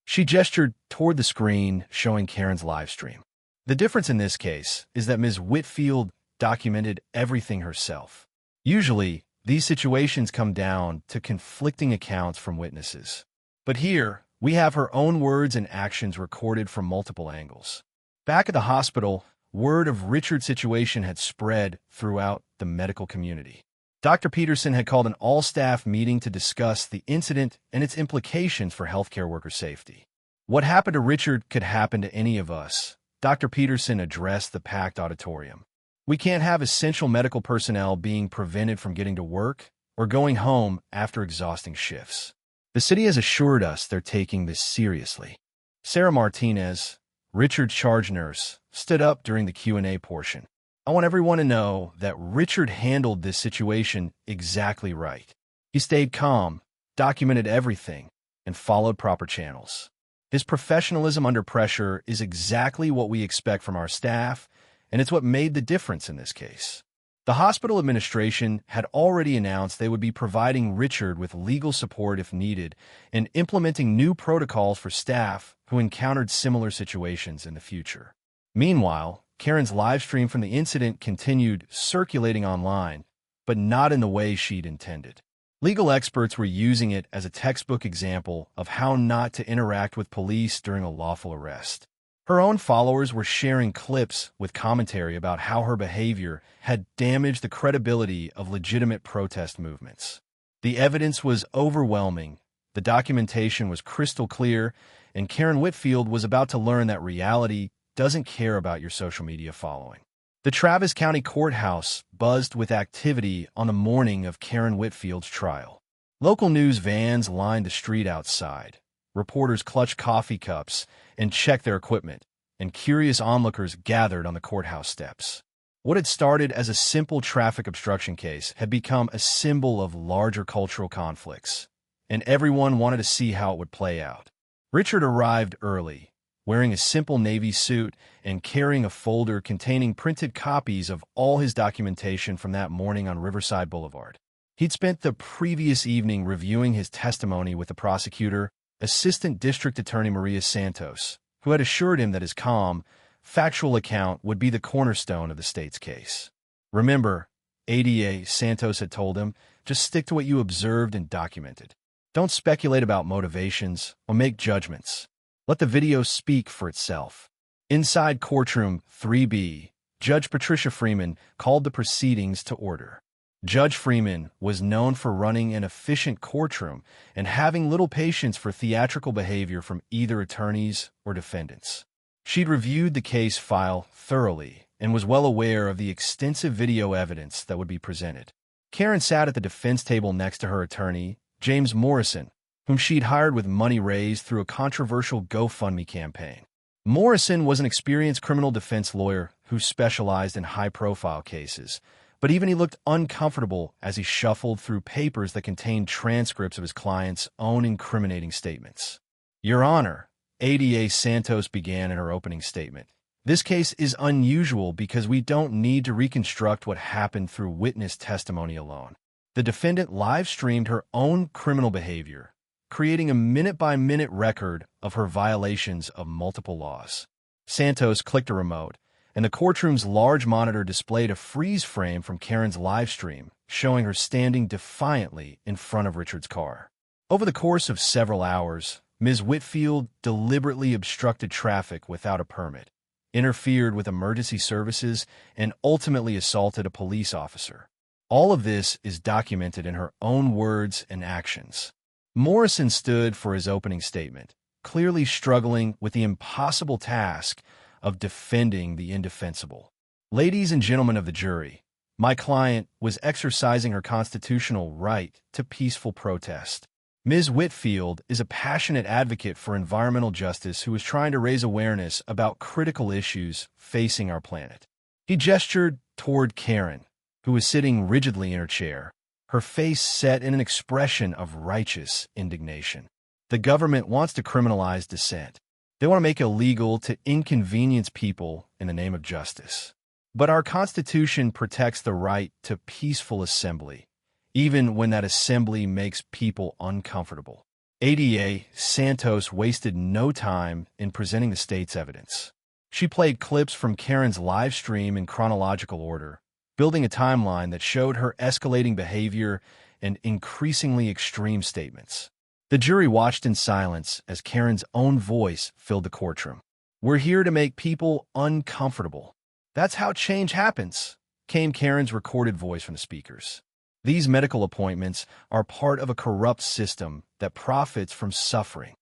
[SPEAKER 1] She gestured toward the screen showing Karen's live stream. "The difference in this case is that Ms. Whitfield documented everything herself. Usually, these situations come down to conflicting accounts from witnesses. But here, we have her own words and actions recorded from multiple angles." Back at the hospital, word of Richard's situation had spread throughout the medical community. Dr. Peterson had called an all-staff meeting to discuss the incident and its implications for healthcare worker safety. "What happened to Richard could happen to any of us," Dr. Peterson addressed the packed auditorium. "We can't have essential medical personnel being prevented from getting to work or going home after exhausting shifts. The city has assured us they're taking this seriously." Sarah Martinez, Richard's charge nurse, stood up during the Q&A portion. "I want everyone to know that Richard handled this situation exactly right. He stayed calm, documented everything, and followed proper channels. His professionalism under pressure is exactly what we expect from our staff, and it's what made the difference in this case." The hospital administration had already announced they would be providing Richard with legal support if needed and implementing new protocols for staff who encountered similar situations in the future. Meanwhile, Karen's live stream from the incident continued circulating online, but not in the way she'd intended. Legal experts were using it as a textbook example of how not to interact with police during a lawful arrest. Her own followers were sharing clips with commentary about how her behavior had damaged the credibility of legitimate protest movements. The evidence was overwhelming, the documentation was crystal clear, and Karen Whitfield was about to learn that reality doesn't care about your social media following. The Travis County Courthouse buzzed with activity on the morning of Karen Whitfield's trial. Local news vans lined the street outside. Reporters clutched coffee cups and checked their equipment, and curious onlookers gathered on the courthouse steps. What had started as a simple traffic obstruction case had become a symbol of larger cultural conflicts, and everyone wanted to see how it would play out. Richard arrived early, wearing a simple navy suit and carrying a folder containing printed copies of all his documentation from that morning on Riverside Boulevard. He'd spent the previous evening reviewing his testimony with the prosecutor, Assistant District Attorney Maria Santos, who had assured him that his calm, factual account would be the cornerstone of the state's case. Remember, ADA Santos had told him, just stick to what you observed and documented. Don't speculate about motivations or make judgments. Let the video speak for itself. Inside courtroom 3B, Judge Patricia Freeman called the proceedings to order. Judge Freeman was known for running an efficient courtroom and having little patience for theatrical behavior from either attorneys or defendants. She'd reviewed the case file thoroughly and was well aware of the extensive video evidence that would be presented. Karen sat at the defense table next to her attorney, James Morrison, whom she'd hired with money raised through a controversial GoFundMe campaign. Morrison was an experienced criminal defense lawyer who specialized in high-profile cases, but even he looked uncomfortable as he shuffled through papers that contained transcripts of his client's own incriminating statements. Your Honor, ADA Santos began in her opening statement. This case is unusual because we don't need to reconstruct what happened through witness testimony alone. The defendant live-streamed her own criminal behavior, creating a minute-by-minute record of her violations of multiple laws. Santos clicked a remote, and the courtroom's large monitor displayed a freeze frame from Karen's live stream, showing her standing defiantly in front of Richard's car. Over the course of several hours, Ms. Whitfield deliberately obstructed traffic without a permit, interfered with emergency services, and ultimately assaulted a police officer. All of this is documented in her own words and actions. Morrison stood for his opening statement, clearly struggling with the impossible task of defending the indefensible. Ladies and gentlemen of the jury, my client was exercising her constitutional right to peaceful protest. Ms. Whitfield is a passionate advocate for environmental justice who is trying to raise awareness about critical issues facing our planet. He gestured toward Karen, who was sitting rigidly in her chair, her face set in an expression of righteous indignation. The government wants to criminalize dissent. They want to make it illegal to inconvenience people in the name of justice. But our Constitution protects the right to peaceful assembly, even when that assembly makes people uncomfortable. ADA Santos wasted no time in presenting the state's evidence. She played clips from Karen's live stream in chronological order, building a timeline that showed her escalating behavior and increasingly extreme statements. The jury watched in silence as Karen's own voice filled the courtroom. We're here to make people uncomfortable. That's how change happens, came Karen's recorded voice from the speakers. These medical appointments are part of a corrupt system that profits from suffering.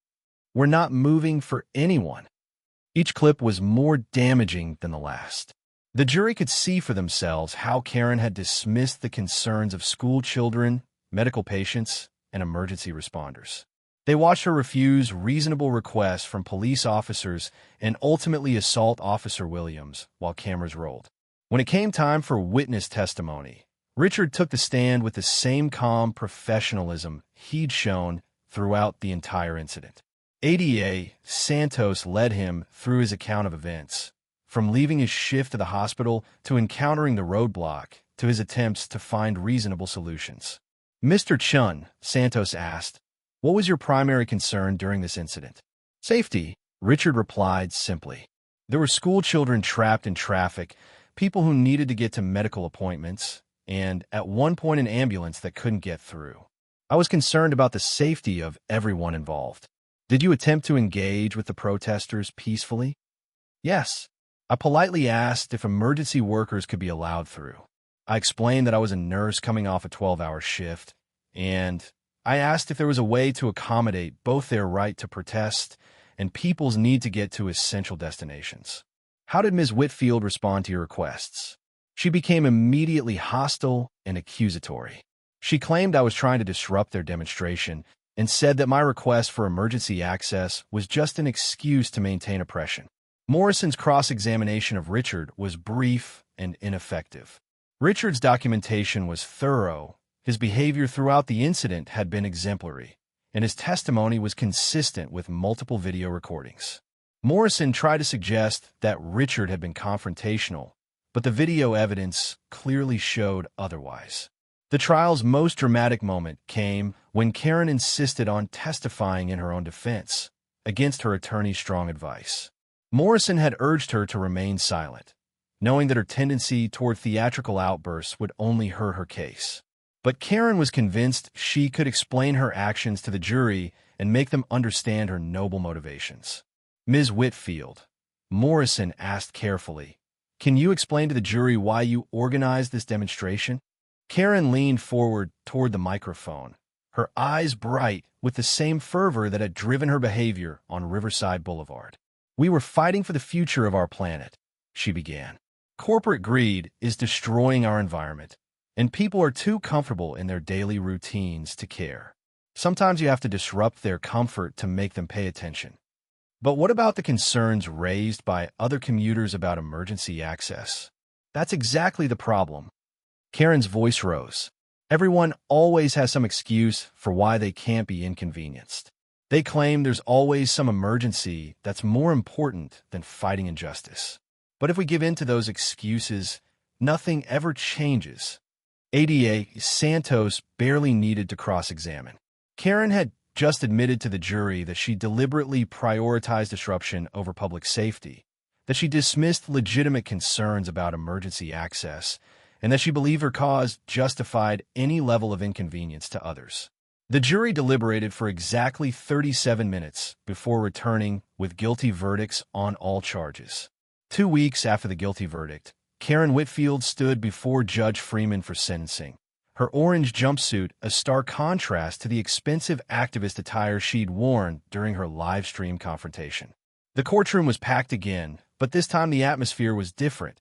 [SPEAKER 1] We're not moving for anyone. Each clip was more damaging than the last. The jury could see for themselves how Karen had dismissed the concerns of school children, medical patients, and emergency responders. They watched her refuse reasonable requests from police officers and ultimately assault Officer Williams while cameras rolled. When it came time for witness testimony, Richard took the stand with the same calm professionalism he'd shown throughout the entire incident. ADA Santos led him through his account of events, from leaving his shift to the hospital to encountering the roadblock to his attempts to find reasonable solutions. Mr. Chen, Santos asked, what was your primary concern during this incident? Safety, Richard replied simply. There were school children trapped in traffic, people who needed to get to medical appointments, and at one point an ambulance that couldn't get through. I was concerned about the safety of everyone involved. Did you attempt to engage with the protesters peacefully? Yes. I politely asked if emergency workers could be allowed through. I explained that I was a nurse coming off a 12-hour shift, and I asked if there was a way to accommodate both their right to protest and people's need to get to essential destinations. How did Ms. Whitfield respond to your requests? She became immediately hostile and accusatory. She claimed I was trying to disrupt their demonstration and said that my request for emergency access was just an excuse to maintain oppression. Morrison's cross-examination of Richard was brief and ineffective. Richard's documentation was thorough, his behavior throughout the incident had been exemplary, and his testimony was consistent with multiple video recordings. Morrison tried to suggest that Richard had been confrontational, but the video evidence clearly showed otherwise. The trial's most dramatic moment came when Karen insisted on testifying in her own defense, against her attorney's strong advice. Morrison had urged her to remain silent, knowing that her tendency toward theatrical outbursts would only hurt her case. But Karen was convinced she could explain her actions to the jury and make them understand her noble motivations. Ms. Whitfield, Morrison asked carefully, "Can you explain to the jury why you organized this demonstration?" Karen leaned forward toward the microphone, her eyes bright with the same fervor that had driven her behavior on Riverside Boulevard. "We were fighting for the future of our planet," she began. "Corporate greed is destroying our environment, and people are too comfortable in their daily routines to care. Sometimes you have to disrupt their comfort to make them pay attention. But what about the concerns raised by other commuters about emergency access? That's exactly the problem." Karen's voice rose. "Everyone always has some excuse for why they can't be inconvenienced. They claim there's always some emergency that's more important than fighting injustice. But if we give in to those excuses, nothing ever changes." ADA Santos barely needed to cross-examine. Karen had just admitted to the jury that she deliberately prioritized disruption over public safety, that she dismissed legitimate concerns about emergency access, and that she believed her cause justified any level of inconvenience to others. The jury deliberated for exactly 37 minutes before returning with guilty verdicts on all charges. 2 weeks after the guilty verdict, Karen Whitfield stood before Judge Freeman for sentencing, her orange jumpsuit a stark contrast to the expensive activist attire she'd worn during her live-stream confrontation. The courtroom was packed again, but this time the atmosphere was different.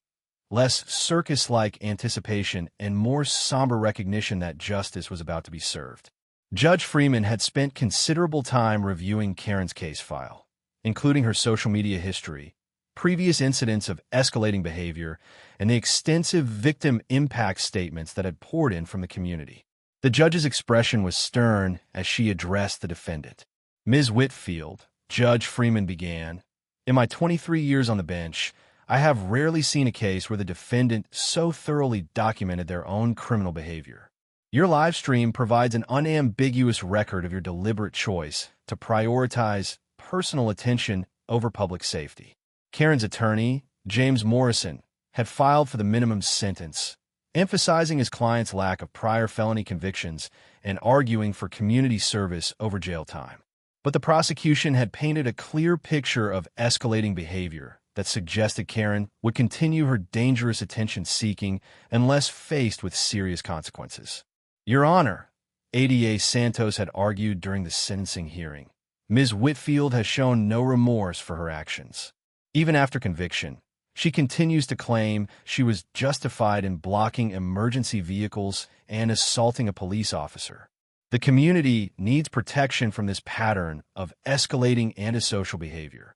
[SPEAKER 1] Less circus-like anticipation and more somber recognition that justice was about to be served. Judge Freeman had spent considerable time reviewing Karen's case file, including her social media history, previous incidents of escalating behavior, and the extensive victim impact statements that had poured in from the community. The judge's expression was stern as she addressed the defendant. "Ms. Whitfield," Judge Freeman began, "in my 23 years on the bench, I have rarely seen a case where the defendant so thoroughly documented their own criminal behavior. Your live stream provides an unambiguous record of your deliberate choice to prioritize personal attention over public safety." Karen's attorney, James Morrison, had filed for the minimum sentence, emphasizing his client's lack of prior felony convictions and arguing for community service over jail time. But the prosecution had painted a clear picture of escalating behavior that suggested Karen would continue her dangerous attention-seeking unless faced with serious consequences. "Your Honor," ADA Santos had argued during the sentencing hearing, "Ms. Whitfield has shown no remorse for her actions. Even after conviction, she continues to claim she was justified in blocking emergency vehicles and assaulting a police officer. The community needs protection from this pattern of escalating antisocial behavior."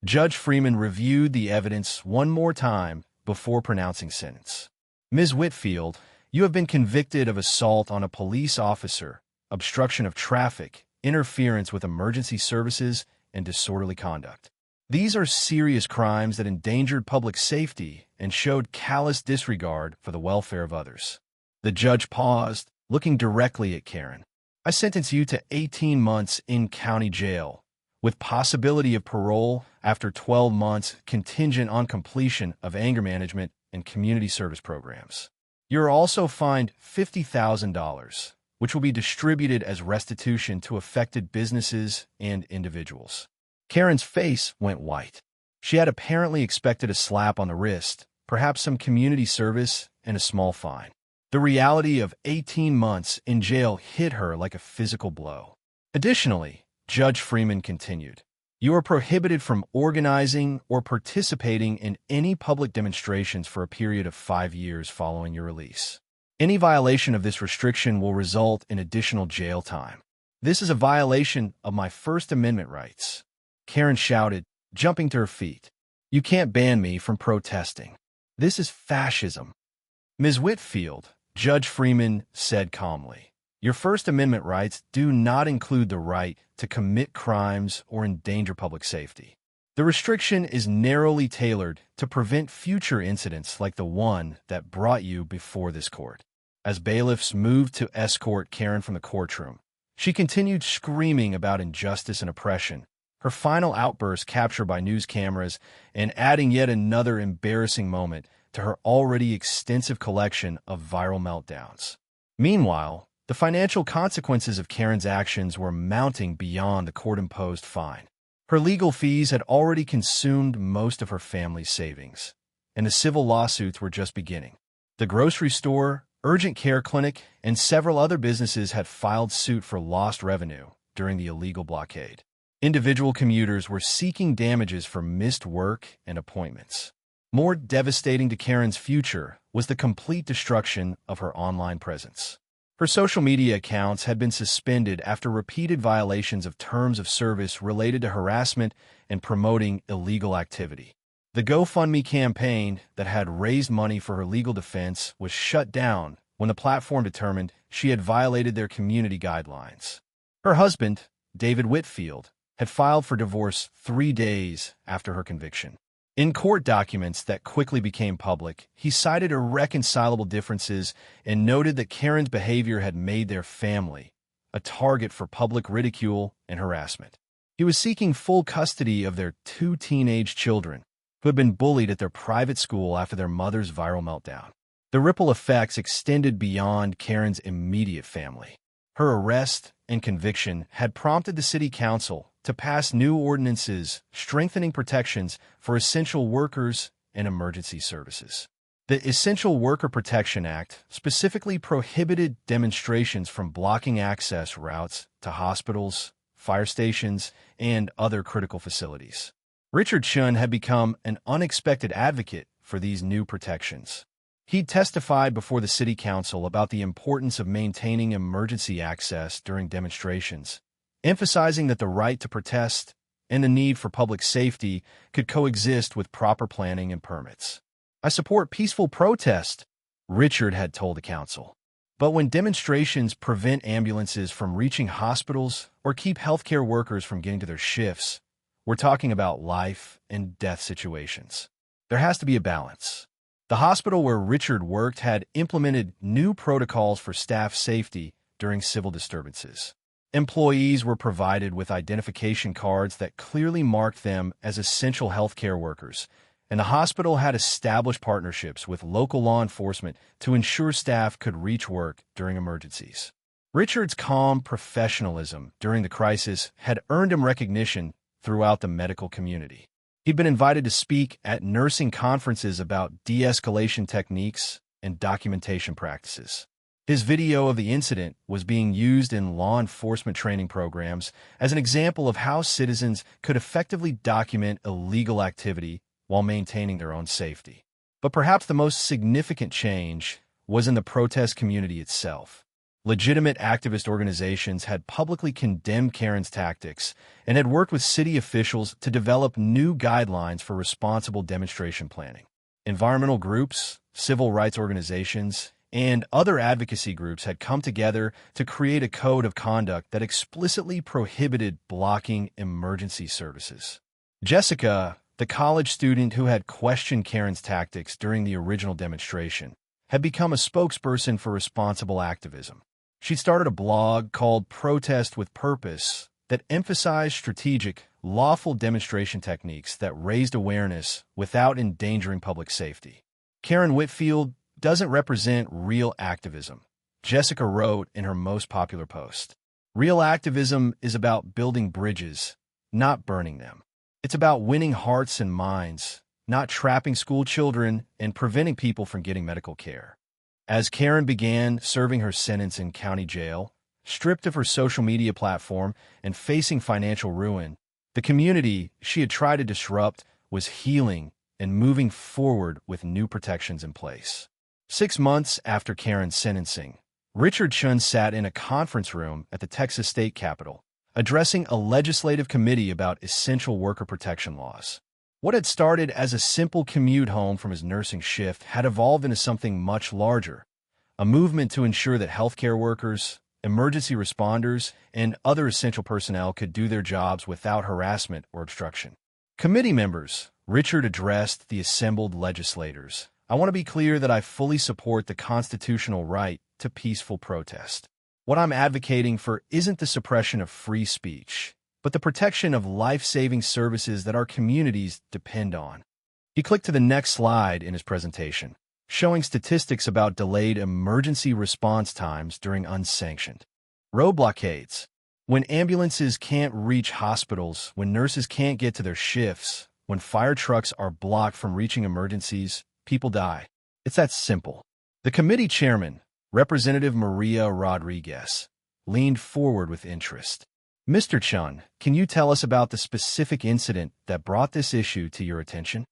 [SPEAKER 1] Judge Freeman reviewed the evidence one more time before pronouncing sentence. "Ms. Whitfield, you have been convicted of assault on a police officer, obstruction of traffic, interference with emergency services, and disorderly conduct. These are serious crimes that endangered public safety and showed callous disregard for the welfare of others." The judge paused, looking directly at Karen. "I sentence you to 18 months in county jail, with possibility of parole after 12 months contingent on completion of anger management and community service programs. You are also fined $50,000, which will be distributed as restitution to affected businesses and individuals." Karen's face went white. She had apparently expected a slap on the wrist, perhaps some community service, and a small fine. The reality of 18 months in jail hit her like a physical blow. Additionally, Judge Freeman continued, "You are prohibited from organizing or participating in any public demonstrations for a period of 5 years following your release. Any violation of this restriction will result in additional jail time. This is a violation of my First Amendment rights," Karen shouted, jumping to her feet. "You can't ban me from protesting. This is fascism." "Ms. Whitfield," Judge Freeman said calmly, "your First Amendment rights do not include the right to commit crimes or endanger public safety. The restriction is narrowly tailored to prevent future incidents like the one that brought you before this court." As bailiffs moved to escort Karen from the courtroom, she continued screaming about injustice and oppression, her final outburst captured by news cameras and adding yet another embarrassing moment to her already extensive collection of viral meltdowns. Meanwhile, the financial consequences of Karen's actions were mounting beyond the court-imposed fine. Her legal fees had already consumed most of her family's savings, and the civil lawsuits were just beginning. The grocery store, urgent care clinic, and several other businesses had filed suit for lost revenue during the illegal blockade. Individual commuters were seeking damages for missed work and appointments. More devastating to Karen's future was the complete destruction of her online presence. Her social media accounts had been suspended after repeated violations of terms of service related to harassment and promoting illegal activity. The GoFundMe campaign that had raised money for her legal defense was shut down when the platform determined she had violated their community guidelines. Her husband, David Whitfield, had filed for divorce 3 days after her conviction. In court documents that quickly became public, he cited irreconcilable differences and noted that Karen's behavior had made their family a target for public ridicule and harassment. He was seeking full custody of their 2 teenage children, who had been bullied at their private school after their mother's viral meltdown. The ripple effects extended beyond Karen's immediate family. Her arrest and conviction had prompted the city council to pass new ordinances strengthening protections for essential workers and emergency services. The Essential Worker Protection Act specifically prohibited demonstrations from blocking access routes to hospitals, fire stations, and other critical facilities. Richard Chen had become an unexpected advocate for these new protections. He testified before the city council about the importance of maintaining emergency access during demonstrations, emphasizing that the right to protest and the need for public safety could coexist with proper planning and permits. "I support peaceful protest," Richard had told the council. "But when demonstrations prevent ambulances from reaching hospitals or keep healthcare workers from getting to their shifts, we're talking about life and death situations. There has to be a balance." The hospital where Richard worked had implemented new protocols for staff safety during civil disturbances. Employees were provided with identification cards that clearly marked them as essential healthcare workers, and the hospital had established partnerships with local law enforcement to ensure staff could reach work during emergencies. Richard's calm professionalism during the crisis had earned him recognition throughout the medical community. He'd been invited to speak at nursing conferences about de-escalation techniques and documentation practices. His video of the incident was being used in law enforcement training programs as an example of how citizens could effectively document illegal activity while maintaining their own safety. But perhaps the most significant change was in the protest community itself. Legitimate activist organizations had publicly condemned Karen's tactics and had worked with city officials to develop new guidelines for responsible demonstration planning. Environmental groups, civil rights organizations, and other advocacy groups had come together to create a code of conduct that explicitly prohibited blocking emergency services. Jessica, the college student who had questioned Karen's tactics during the original demonstration, had become a spokesperson for responsible activism. She started a blog called Protest with Purpose that emphasized strategic, lawful demonstration techniques that raised awareness without endangering public safety. Karen Whitfield doesn't represent real activism, Jessica wrote in her most popular post. Real activism is about building bridges, not burning them. It's about winning hearts and minds, not trapping school children and preventing people from getting medical care. As Karen began serving her sentence in county jail, stripped of her social media platform and facing financial ruin, the community she had tried to disrupt was healing and moving forward with new protections in place. 6 months after Karen's sentencing, Richard Chen sat in a conference room at the Texas state capitol, addressing a legislative committee about essential worker protection laws. What had started as a simple commute home from his nursing shift had evolved into something much larger, a movement to ensure that healthcare workers, emergency responders, and other essential personnel could do their jobs without harassment or obstruction. Committee members, Richard addressed the assembled legislators. I want to be clear that I fully support the constitutional right to peaceful protest. What I'm advocating for isn't the suppression of free speech, but the protection of life-saving services that our communities depend on. He clicked to the next slide in his presentation, showing statistics about delayed emergency response times during unsanctioned road blockades. When ambulances can't reach hospitals, when nurses can't get to their shifts, when fire trucks are blocked from reaching emergencies, people die. It's that simple. The committee chairman, Representative Maria Rodriguez, leaned forward with interest. Mr. Chen, can you tell us about the specific incident that brought this issue to your attention?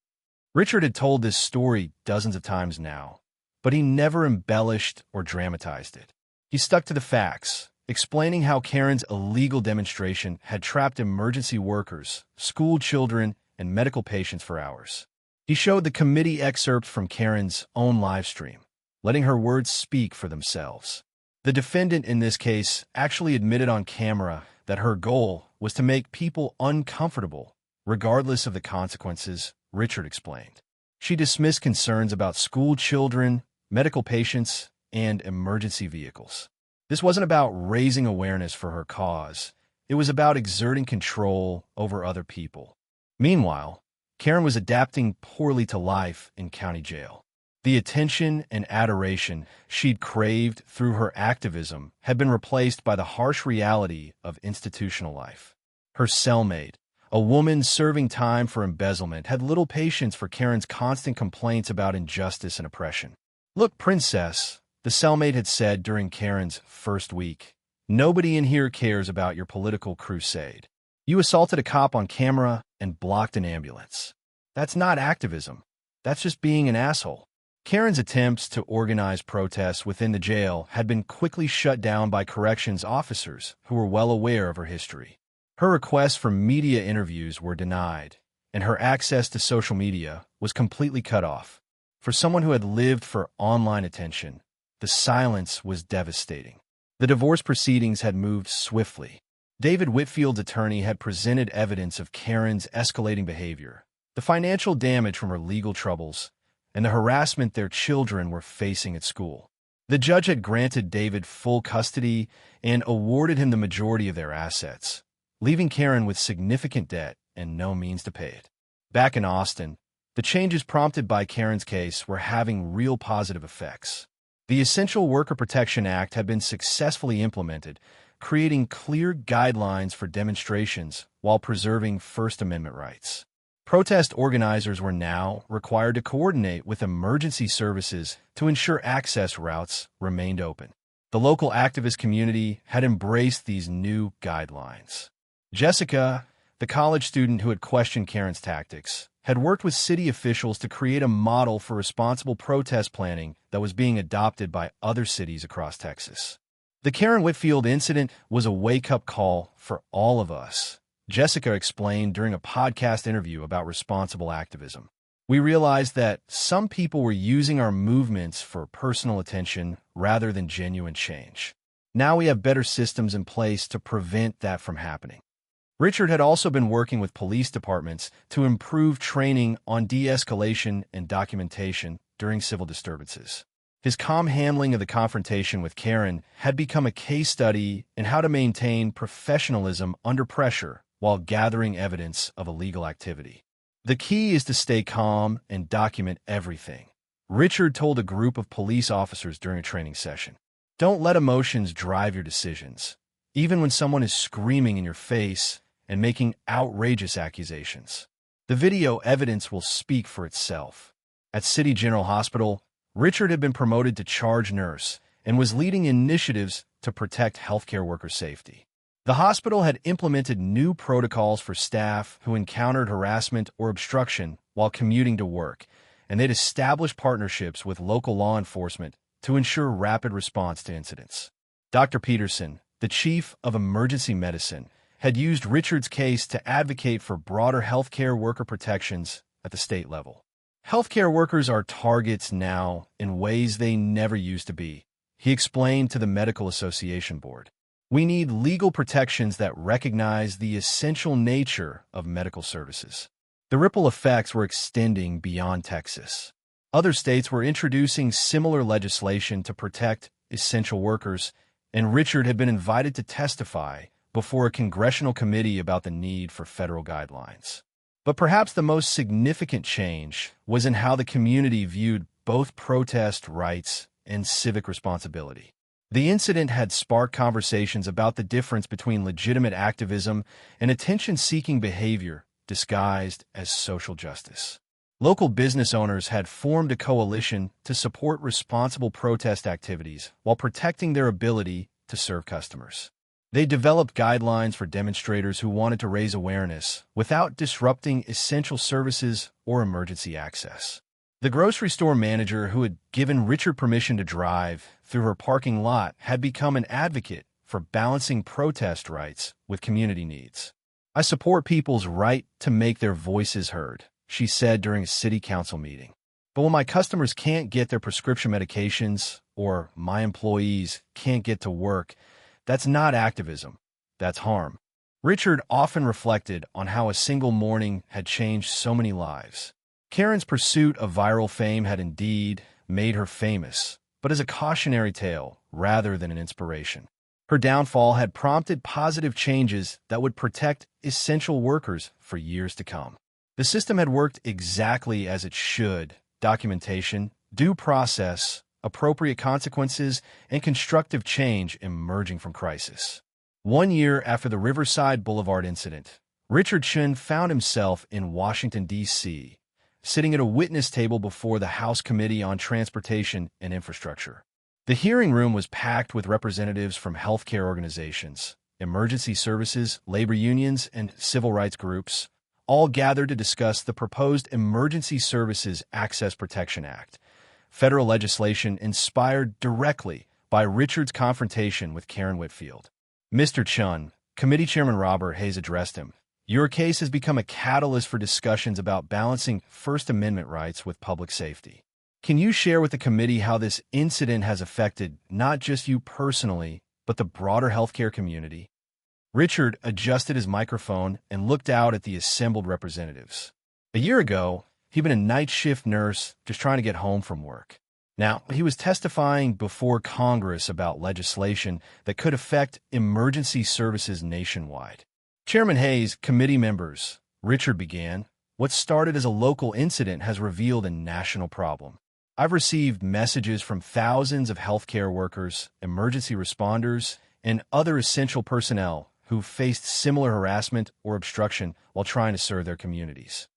[SPEAKER 1] Richard had told this story dozens of times now, but he never embellished or dramatized it. He stuck to the facts, explaining how Karen's illegal demonstration had trapped emergency workers, school children, and medical patients for hours. He showed the committee excerpt from Karen's own live stream, letting her words speak for themselves. The defendant in this case actually admitted on camera that her goal was to make people uncomfortable, regardless of the consequences, Richard explained. She dismissed concerns about school children, medical patients, and emergency vehicles. This wasn't about raising awareness for her cause. It was about exerting control over other people. Meanwhile, Karen was adapting poorly to life in county jail. The attention and adoration she'd craved through her activism had been replaced by the harsh reality of institutional life. Her cellmate, a woman serving time for embezzlement, had little patience for Karen's constant complaints about injustice and oppression. "Look, princess," the cellmate had said during Karen's first week, "nobody in here cares about your political crusade. You assaulted a cop on camera and blocked an ambulance. That's not activism. That's just being an asshole." Karen's attempts to organize protests within the jail had been quickly shut down by corrections officers who were well aware of her history. Her requests for media interviews were denied, and her access to social media was completely cut off. For someone who had lived for online attention, the silence was devastating. The divorce proceedings had moved swiftly. David Whitfield's attorney had presented evidence of Karen's escalating behavior, the financial damage from her legal troubles, and the harassment their children were facing at school. The judge had granted David full custody and awarded him the majority of their assets, leaving Karen with significant debt and no means to pay it. Back in Austin, the changes prompted by Karen's case were having real positive effects. The Essential Worker Protection Act had been successfully implemented, creating clear guidelines for demonstrations while preserving First Amendment rights. Protest organizers were now required to coordinate with emergency services to ensure access routes remained open. The local activist community had embraced these new guidelines. Jessica, the college student who had questioned Karen's tactics, had worked with city officials to create a model for responsible protest planning that was being adopted by other cities across Texas. The Karen Whitfield incident was a wake-up call for all of us, Jessica explained during a podcast interview about responsible activism. We realized that some people were using our movements for personal attention rather than genuine change. Now we have better systems in place to prevent that from happening. Richard had also been working with police departments to improve training on de-escalation and documentation during civil disturbances. His calm handling of the confrontation with Karen had become a case study in how to maintain professionalism under pressure while gathering evidence of illegal activity. The key is to stay calm and document everything, Richard told a group of police officers during a training session. Don't let emotions drive your decisions, even when someone is screaming in your face and making outrageous accusations. The video evidence will speak for itself. At City General Hospital, Richard had been promoted to charge nurse and was leading initiatives to protect healthcare workers' safety. The hospital had implemented new protocols for staff who encountered harassment or obstruction while commuting to work, and they'd established partnerships with local law enforcement to ensure rapid response to incidents. Dr. Peterson, the chief of emergency medicine, had used Richard's case to advocate for broader healthcare worker protections at the state level. Healthcare workers are targets now in ways they never used to be, he explained to the Medical Association Board. We need legal protections that recognize the essential nature of medical services. The ripple effects were extending beyond Texas. Other states were introducing similar legislation to protect essential workers, and Richard had been invited to testify before a congressional committee about the need for federal guidelines. But perhaps the most significant change was in how the community viewed both protest rights and civic responsibility. The incident had sparked conversations about the difference between legitimate activism and attention-seeking behavior disguised as social justice. Local business owners had formed a coalition to support responsible protest activities while protecting their ability to serve customers. They developed guidelines for demonstrators who wanted to raise awareness without disrupting essential services or emergency access. The grocery store manager who had given Richard permission to drive through her parking lot had become an advocate for balancing protest rights with community needs. I support people's right to make their voices heard, she said during a city council meeting. But when my customers can't get their prescription medications or my employees can't get to work, that's not activism, that's harm. Richard often reflected on how a single morning had changed so many lives. Karen's pursuit of viral fame had indeed made her famous, but as a cautionary tale rather than an inspiration. Her downfall had prompted positive changes that would protect essential workers for years to come. The system had worked exactly as it should: documentation, due process, appropriate consequences, and constructive change emerging from crisis. 1 year after the Riverside Boulevard incident, Richard Chen found himself in Washington, D.C., sitting at a witness table before the House Committee on Transportation and Infrastructure. The hearing room was packed with representatives from healthcare organizations, emergency services, labor unions, and civil rights groups, all gathered to discuss the proposed Emergency Services Access Protection Act, federal legislation inspired directly by Richard's confrontation with Karen Whitfield. Mr. Chen, Committee Chairman Robert Hayes addressed him. Your case has become a catalyst for discussions about balancing First Amendment rights with public safety. Can you share with the committee how this incident has affected not just you personally, but the broader healthcare community? Richard adjusted his microphone and looked out at the assembled representatives. A year ago, he'd been a night shift nurse just trying to get home from work. Now, he was testifying before Congress about legislation that could affect emergency services nationwide. Chairman Hayes, committee members, Richard began, what started as a local incident has revealed a national problem. I've received messages from thousands of healthcare workers, emergency responders, and other essential personnel who faced similar harassment or obstruction while trying to serve their communities.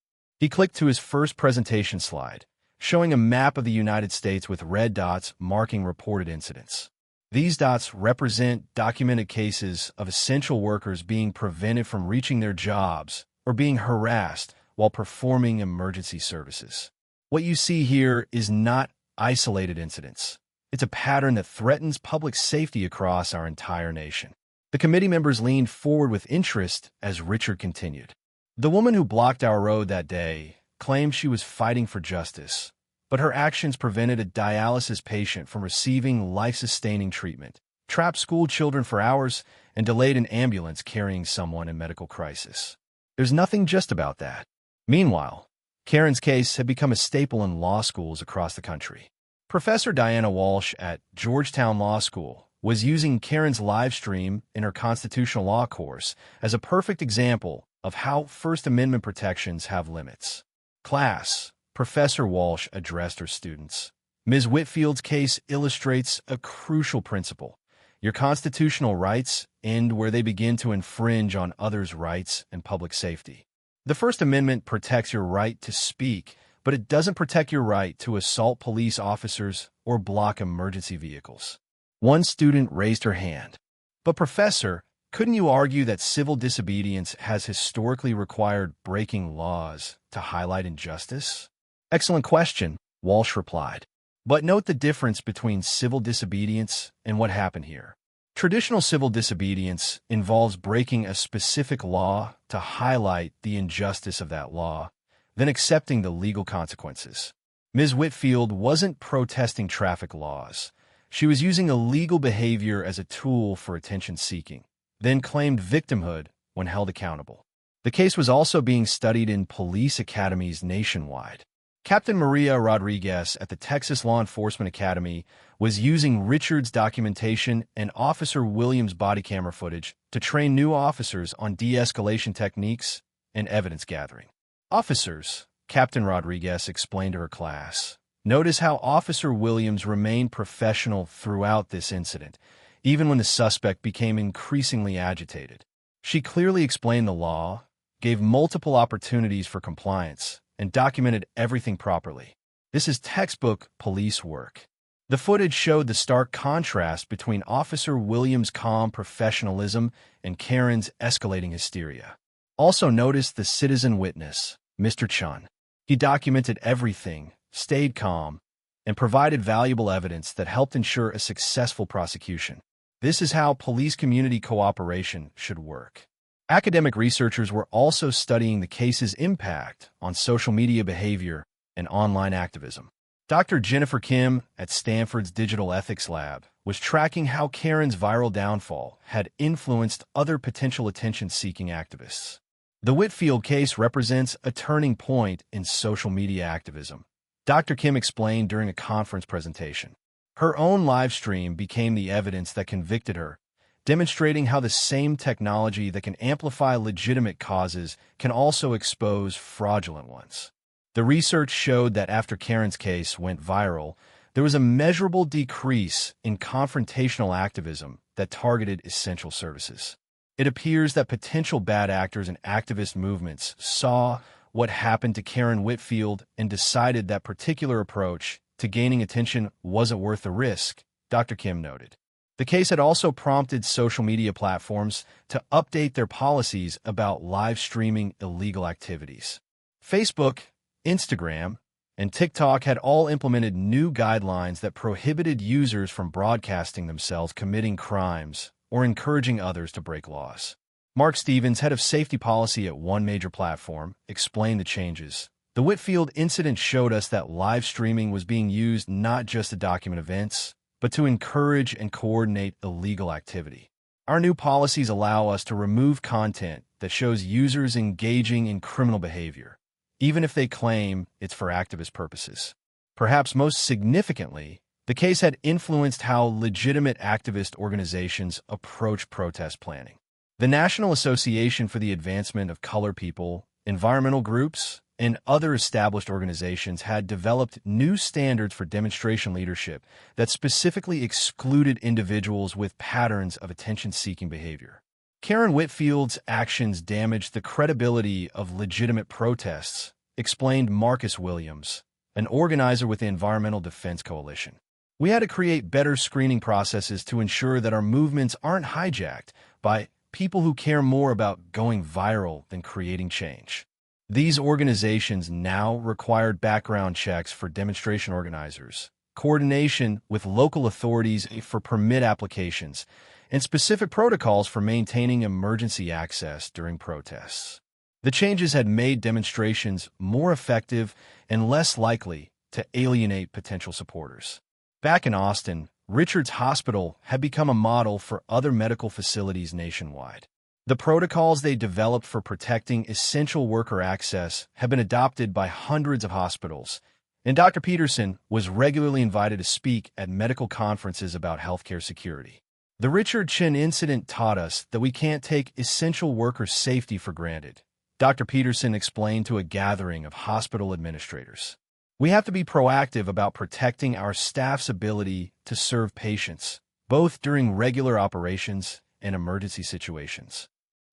[SPEAKER 1] He clicked to his first presentation slide, showing a map of the United States with red dots marking reported incidents. These dots represent documented cases of essential workers being prevented from reaching their jobs or being harassed while performing emergency services. What you see here is not isolated incidents. It's a pattern that threatens public safety across our entire nation. The committee members leaned forward with interest as Richard continued. The woman who blocked our road that day claimed she was fighting for justice, but her actions prevented a dialysis patient from receiving life-sustaining treatment, trapped school children for hours, and delayed an ambulance carrying someone in medical crisis. There's nothing just about that. Meanwhile, Karen's case had become a staple in law schools across the country. Professor Diana Walsh at Georgetown Law School was using Karen's live stream in her constitutional law course as a perfect example of how First Amendment protections have limits. Class, Professor Walsh addressed her students. Ms. Whitfield's case illustrates a crucial principle. Your constitutional rights end where they begin to infringe on others' rights and public safety. The First Amendment protects your right to speak, but it doesn't protect your right to assault police officers or block emergency vehicles. One student raised her hand. But professor, couldn't you argue that civil disobedience has historically required breaking laws to highlight injustice? Excellent question, Walsh replied. But note the difference between civil disobedience and what happened here. Traditional civil disobedience involves breaking a specific law to highlight the injustice of that law, then accepting the legal consequences. Ms. Whitfield wasn't protesting traffic laws. She was using illegal behavior as a tool for attention-seeking, then claimed victimhood when held accountable. The case was also being studied in police academies nationwide. Captain Maria Rodriguez at the Texas Law Enforcement Academy was using Richard's documentation and Officer Williams' body camera footage to train new officers on de-escalation techniques and evidence gathering. Officers, Captain Rodriguez explained to her class, notice how Officer Williams remained professional throughout this incident, even when the suspect became increasingly agitated. She clearly explained the law, gave multiple opportunities for compliance, and documented everything properly. This is textbook police work. The footage showed the stark contrast between Officer Williams' calm professionalism and Karen's escalating hysteria. Also notice the citizen witness, Mr. Chen. He documented everything, stayed calm, and provided valuable evidence that helped ensure a successful prosecution. This is how police-community cooperation should work. Academic researchers were also studying the case's impact on social media behavior and online activism. Dr. Jennifer Kim at Stanford's Digital Ethics Lab was tracking how Karen's viral downfall had influenced other potential attention-seeking activists. The Whitfield case represents a turning point in social media activism, Dr. Kim explained during a conference presentation. Her own live stream became the evidence that convicted her, demonstrating how the same technology that can amplify legitimate causes can also expose fraudulent ones. The research showed that after Karen's case went viral, there was a measurable decrease in confrontational activism that targeted essential services. It appears that potential bad actors and activist movements saw what happened to Karen Whitfield and decided that particular approach to gaining attention wasn't worth the risk, Dr. Kim noted. The case had also prompted social media platforms to update their policies about live streaming illegal activities. Facebook, Instagram, and TikTok had all implemented new guidelines that prohibited users from broadcasting themselves committing crimes or encouraging others to break laws. Mark Stevens, head of safety policy at one major platform, explained the changes. The Whitfield incident showed us that live streaming was being used not just to document events, but to encourage and coordinate illegal activity. Our new policies allow us to remove content that shows users engaging in criminal behavior, even if they claim it's for activist purposes. Perhaps most significantly, the case had influenced how legitimate activist organizations approach protest planning. The National Association for the Advancement of Colored People, environmental groups, and other established organizations had developed new standards for demonstration leadership that specifically excluded individuals with patterns of attention-seeking behavior. Karen Whitfield's actions damaged the credibility of legitimate protests, explained Marcus Williams, an organizer with the Environmental Defense Coalition. We had to create better screening processes to ensure that our movements aren't hijacked by people who care more about going viral than creating change. These organizations now required background checks for demonstration organizers, coordination with local authorities for permit applications, and specific protocols for maintaining emergency access during protests. The changes had made demonstrations more effective and less likely to alienate potential supporters. Back in Austin, Richard's hospital had become a model for other medical facilities nationwide. The protocols they developed for protecting essential worker access have been adopted by hundreds of hospitals, and Dr. Peterson was regularly invited to speak at medical conferences about healthcare security. The Richard Chen incident taught us that we can't take essential worker safety for granted, Dr. Peterson explained to a gathering of hospital administrators. We have to be proactive about protecting our staff's ability to serve patients, both during regular operations and emergency situations.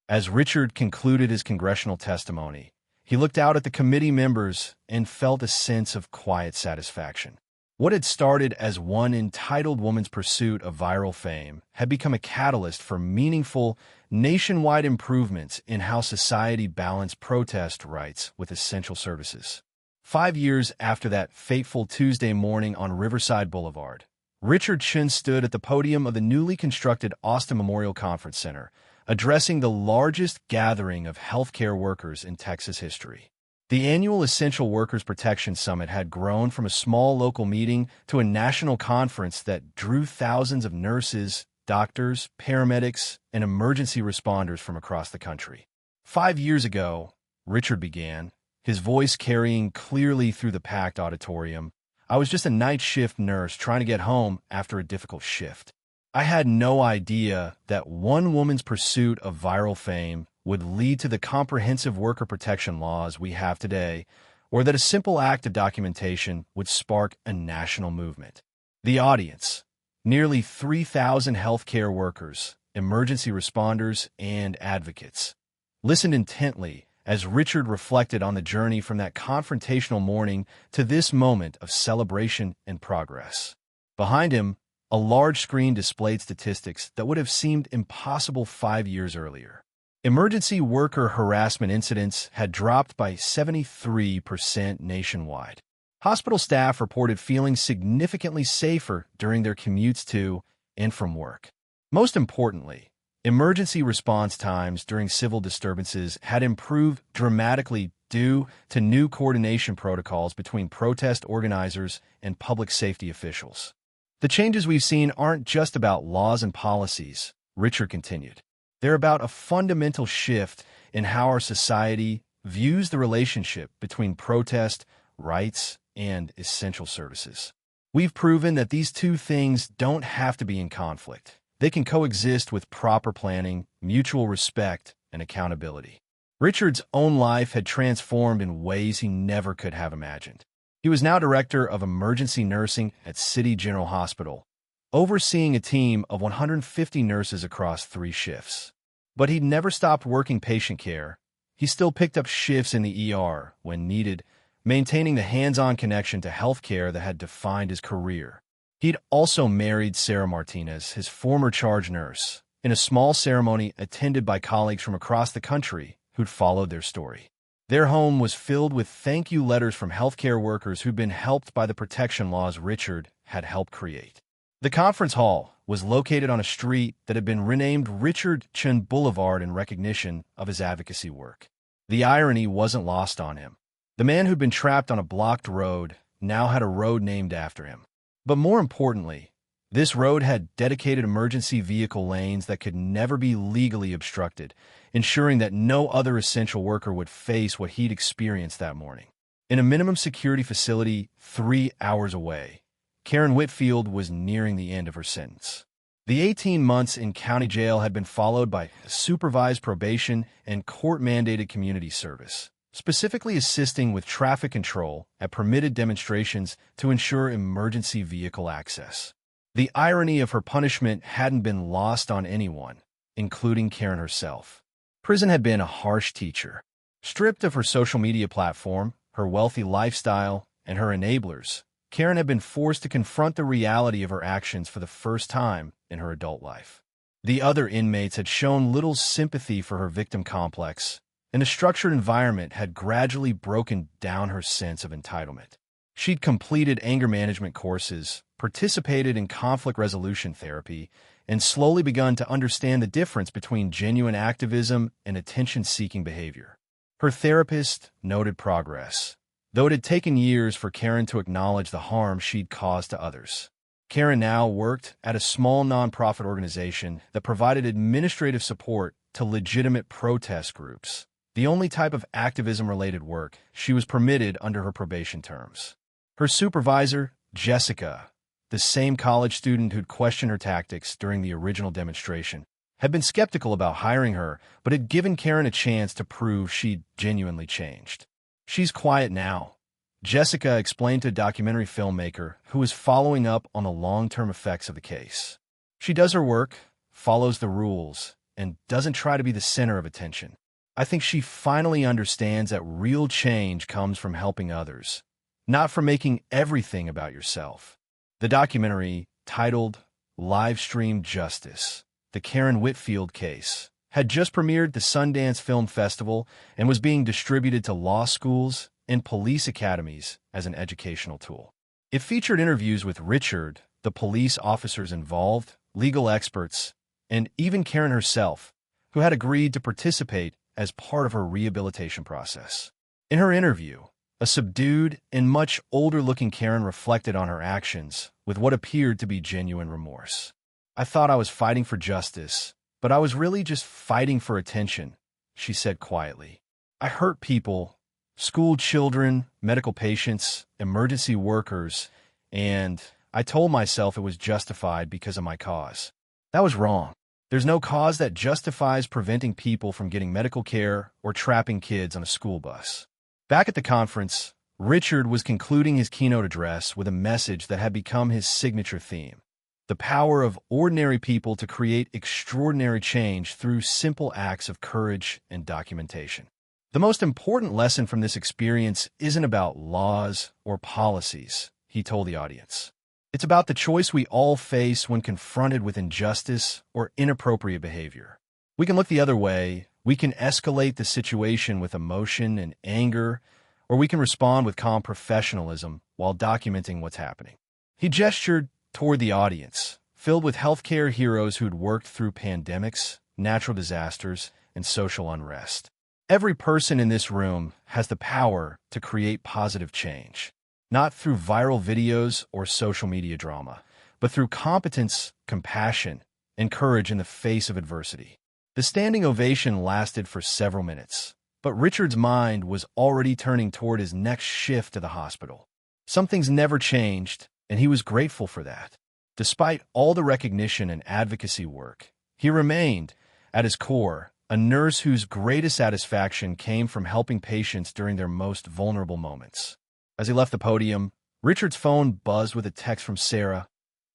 [SPEAKER 1] As Richard concluded his congressional testimony, He looked out at the committee members and felt a sense of quiet satisfaction. What had started as one entitled woman's pursuit of viral fame had become a catalyst for meaningful, nationwide improvements in how society balanced protest rights with essential services. 5 years after that fateful Tuesday morning on Riverside Boulevard, Richard Chen stood at the podium of the newly constructed Austin Memorial Conference Center, addressing the largest gathering of healthcare workers in Texas history. The annual Essential Workers Protection Summit had grown from a small local meeting to a national conference that drew thousands of nurses, doctors, paramedics, and emergency responders from across the country. 5 years ago, Richard began, his voice carrying clearly through the packed auditorium. I was just a night shift nurse trying to get home after a difficult shift. I had no idea that one woman's pursuit of viral fame would lead to the comprehensive worker protection laws we have today, or that a simple act of documentation would spark a national movement. The audience, nearly 3,000 healthcare workers, emergency responders, and advocates, listened intently as Richard reflected on the journey from that confrontational morning to this moment of celebration and progress. Behind him, a large screen displayed statistics that would have seemed impossible 5 years earlier. Emergency worker harassment incidents had dropped by 73% nationwide. Hospital staff reported feeling significantly safer during their commutes to and from work. Most importantly, emergency response times during civil disturbances had improved dramatically due to new coordination protocols between protest organizers and public safety officials. The changes we've seen aren't just about laws and policies, Richard continued. They're about a fundamental shift in how our society views the relationship between protest, rights, and essential services. We've proven that these two things don't have to be in conflict. They can coexist with proper planning, mutual respect, and accountability. Richard's own life had transformed in ways he never could have imagined. He was now director of emergency nursing at City General Hospital, overseeing a team of 150 nurses across 3 shifts. But he'd never stopped working patient care. He still picked up shifts in the ER when needed, maintaining the hands-on connection to healthcare that had defined his career. He'd also married Sarah Martinez, his former charge nurse, in a small ceremony attended by colleagues from across the country who'd followed their story. Their home was filled with thank you letters from healthcare workers who'd been helped by the protection laws Richard had helped create. The conference hall was located on a street that had been renamed Richard Chen Boulevard in recognition of his advocacy work. The irony wasn't lost on him. The man who'd been trapped on a blocked road now had a road named after him. But more importantly, this road had dedicated emergency vehicle lanes that could never be legally obstructed, ensuring that no other essential worker would face what he'd experienced that morning. In a minimum security facility 3 hours away, Karen Whitfield was nearing the end of her sentence. The 18 months in county jail had been followed by supervised probation and court-mandated community service, specifically assisting with traffic control at permitted demonstrations to ensure emergency vehicle access. The irony of her punishment hadn't been lost on anyone, including Karen herself. Prison had been a harsh teacher. Stripped of her social media platform, her wealthy lifestyle, and her enablers, Karen had been forced to confront the reality of her actions for the first time in her adult life. The other inmates had shown little sympathy for her victim complex, and a structured environment had gradually broken down her sense of entitlement. She'd completed anger management courses, participated in conflict resolution therapy, and slowly begun to understand the difference between genuine activism and attention-seeking behavior. Her therapist noted progress, though it had taken years for Karen to acknowledge the harm she'd caused to others. Karen now worked at a small nonprofit organization that provided administrative support to legitimate protest groups, the only type of activism-related work she was permitted under her probation terms. Her supervisor, Jessica, the same college student who'd questioned her tactics during the original demonstration, had been skeptical about hiring her, but had given Karen a chance to prove she'd genuinely changed. "She's quiet now," Jessica explained to a documentary filmmaker who was following up on the long-term effects of the case. "She does her work, follows the rules, and doesn't try to be the center of attention. I think she finally understands that real change comes from helping others, not from making everything about yourself. The documentary, titled Livestream Justice, The Karen Whitfield Case, had just premiered the Sundance Film Festival and was being distributed to law schools and police academies as an educational tool. It featured interviews with Richard, the police officers involved, legal experts, and even Karen herself, who had agreed to participate as part of her rehabilitation process. In her interview, a subdued and much older-looking Karen reflected on her actions with what appeared to be genuine remorse. "I thought I was fighting for justice, but I was really just fighting for attention," she said quietly. "I hurt people, school children, medical patients, emergency workers, and I told myself it was justified because of my cause. That was wrong. There's no cause that justifies preventing people from getting medical care or trapping kids on a school bus." Back at the conference, Richard was concluding his keynote address with a message that had become his signature theme: the power of ordinary people to create extraordinary change through simple acts of courage and documentation. The most important lesson from this experience isn't about laws or policies, he told the audience. It's about the choice we all face when confronted with injustice or inappropriate behavior. We can look the other way, we can escalate the situation with emotion and anger, or we can respond with calm professionalism while documenting what's happening. He gestured toward the audience, filled with healthcare heroes who'd worked through pandemics, natural disasters, and social unrest. Every person in this room has the power to create positive change, not through viral videos or social media drama, but through competence, compassion, and courage in the face of adversity. The standing ovation lasted for several minutes, but Richard's mind was already turning toward his next shift to the hospital. Some things never changed, and he was grateful for that. Despite all the recognition and advocacy work, he remained, at his core, a nurse whose greatest satisfaction came from helping patients during their most vulnerable moments. As he left the podium, Richard's phone buzzed with a text from Sarah.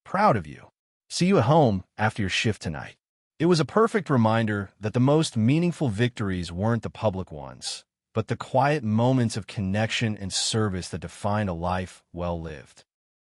[SPEAKER 1] "Proud of you. See you at home after your shift tonight." It was a perfect reminder that the most meaningful victories weren't the public ones, but the quiet moments of connection and service that defined a life well lived.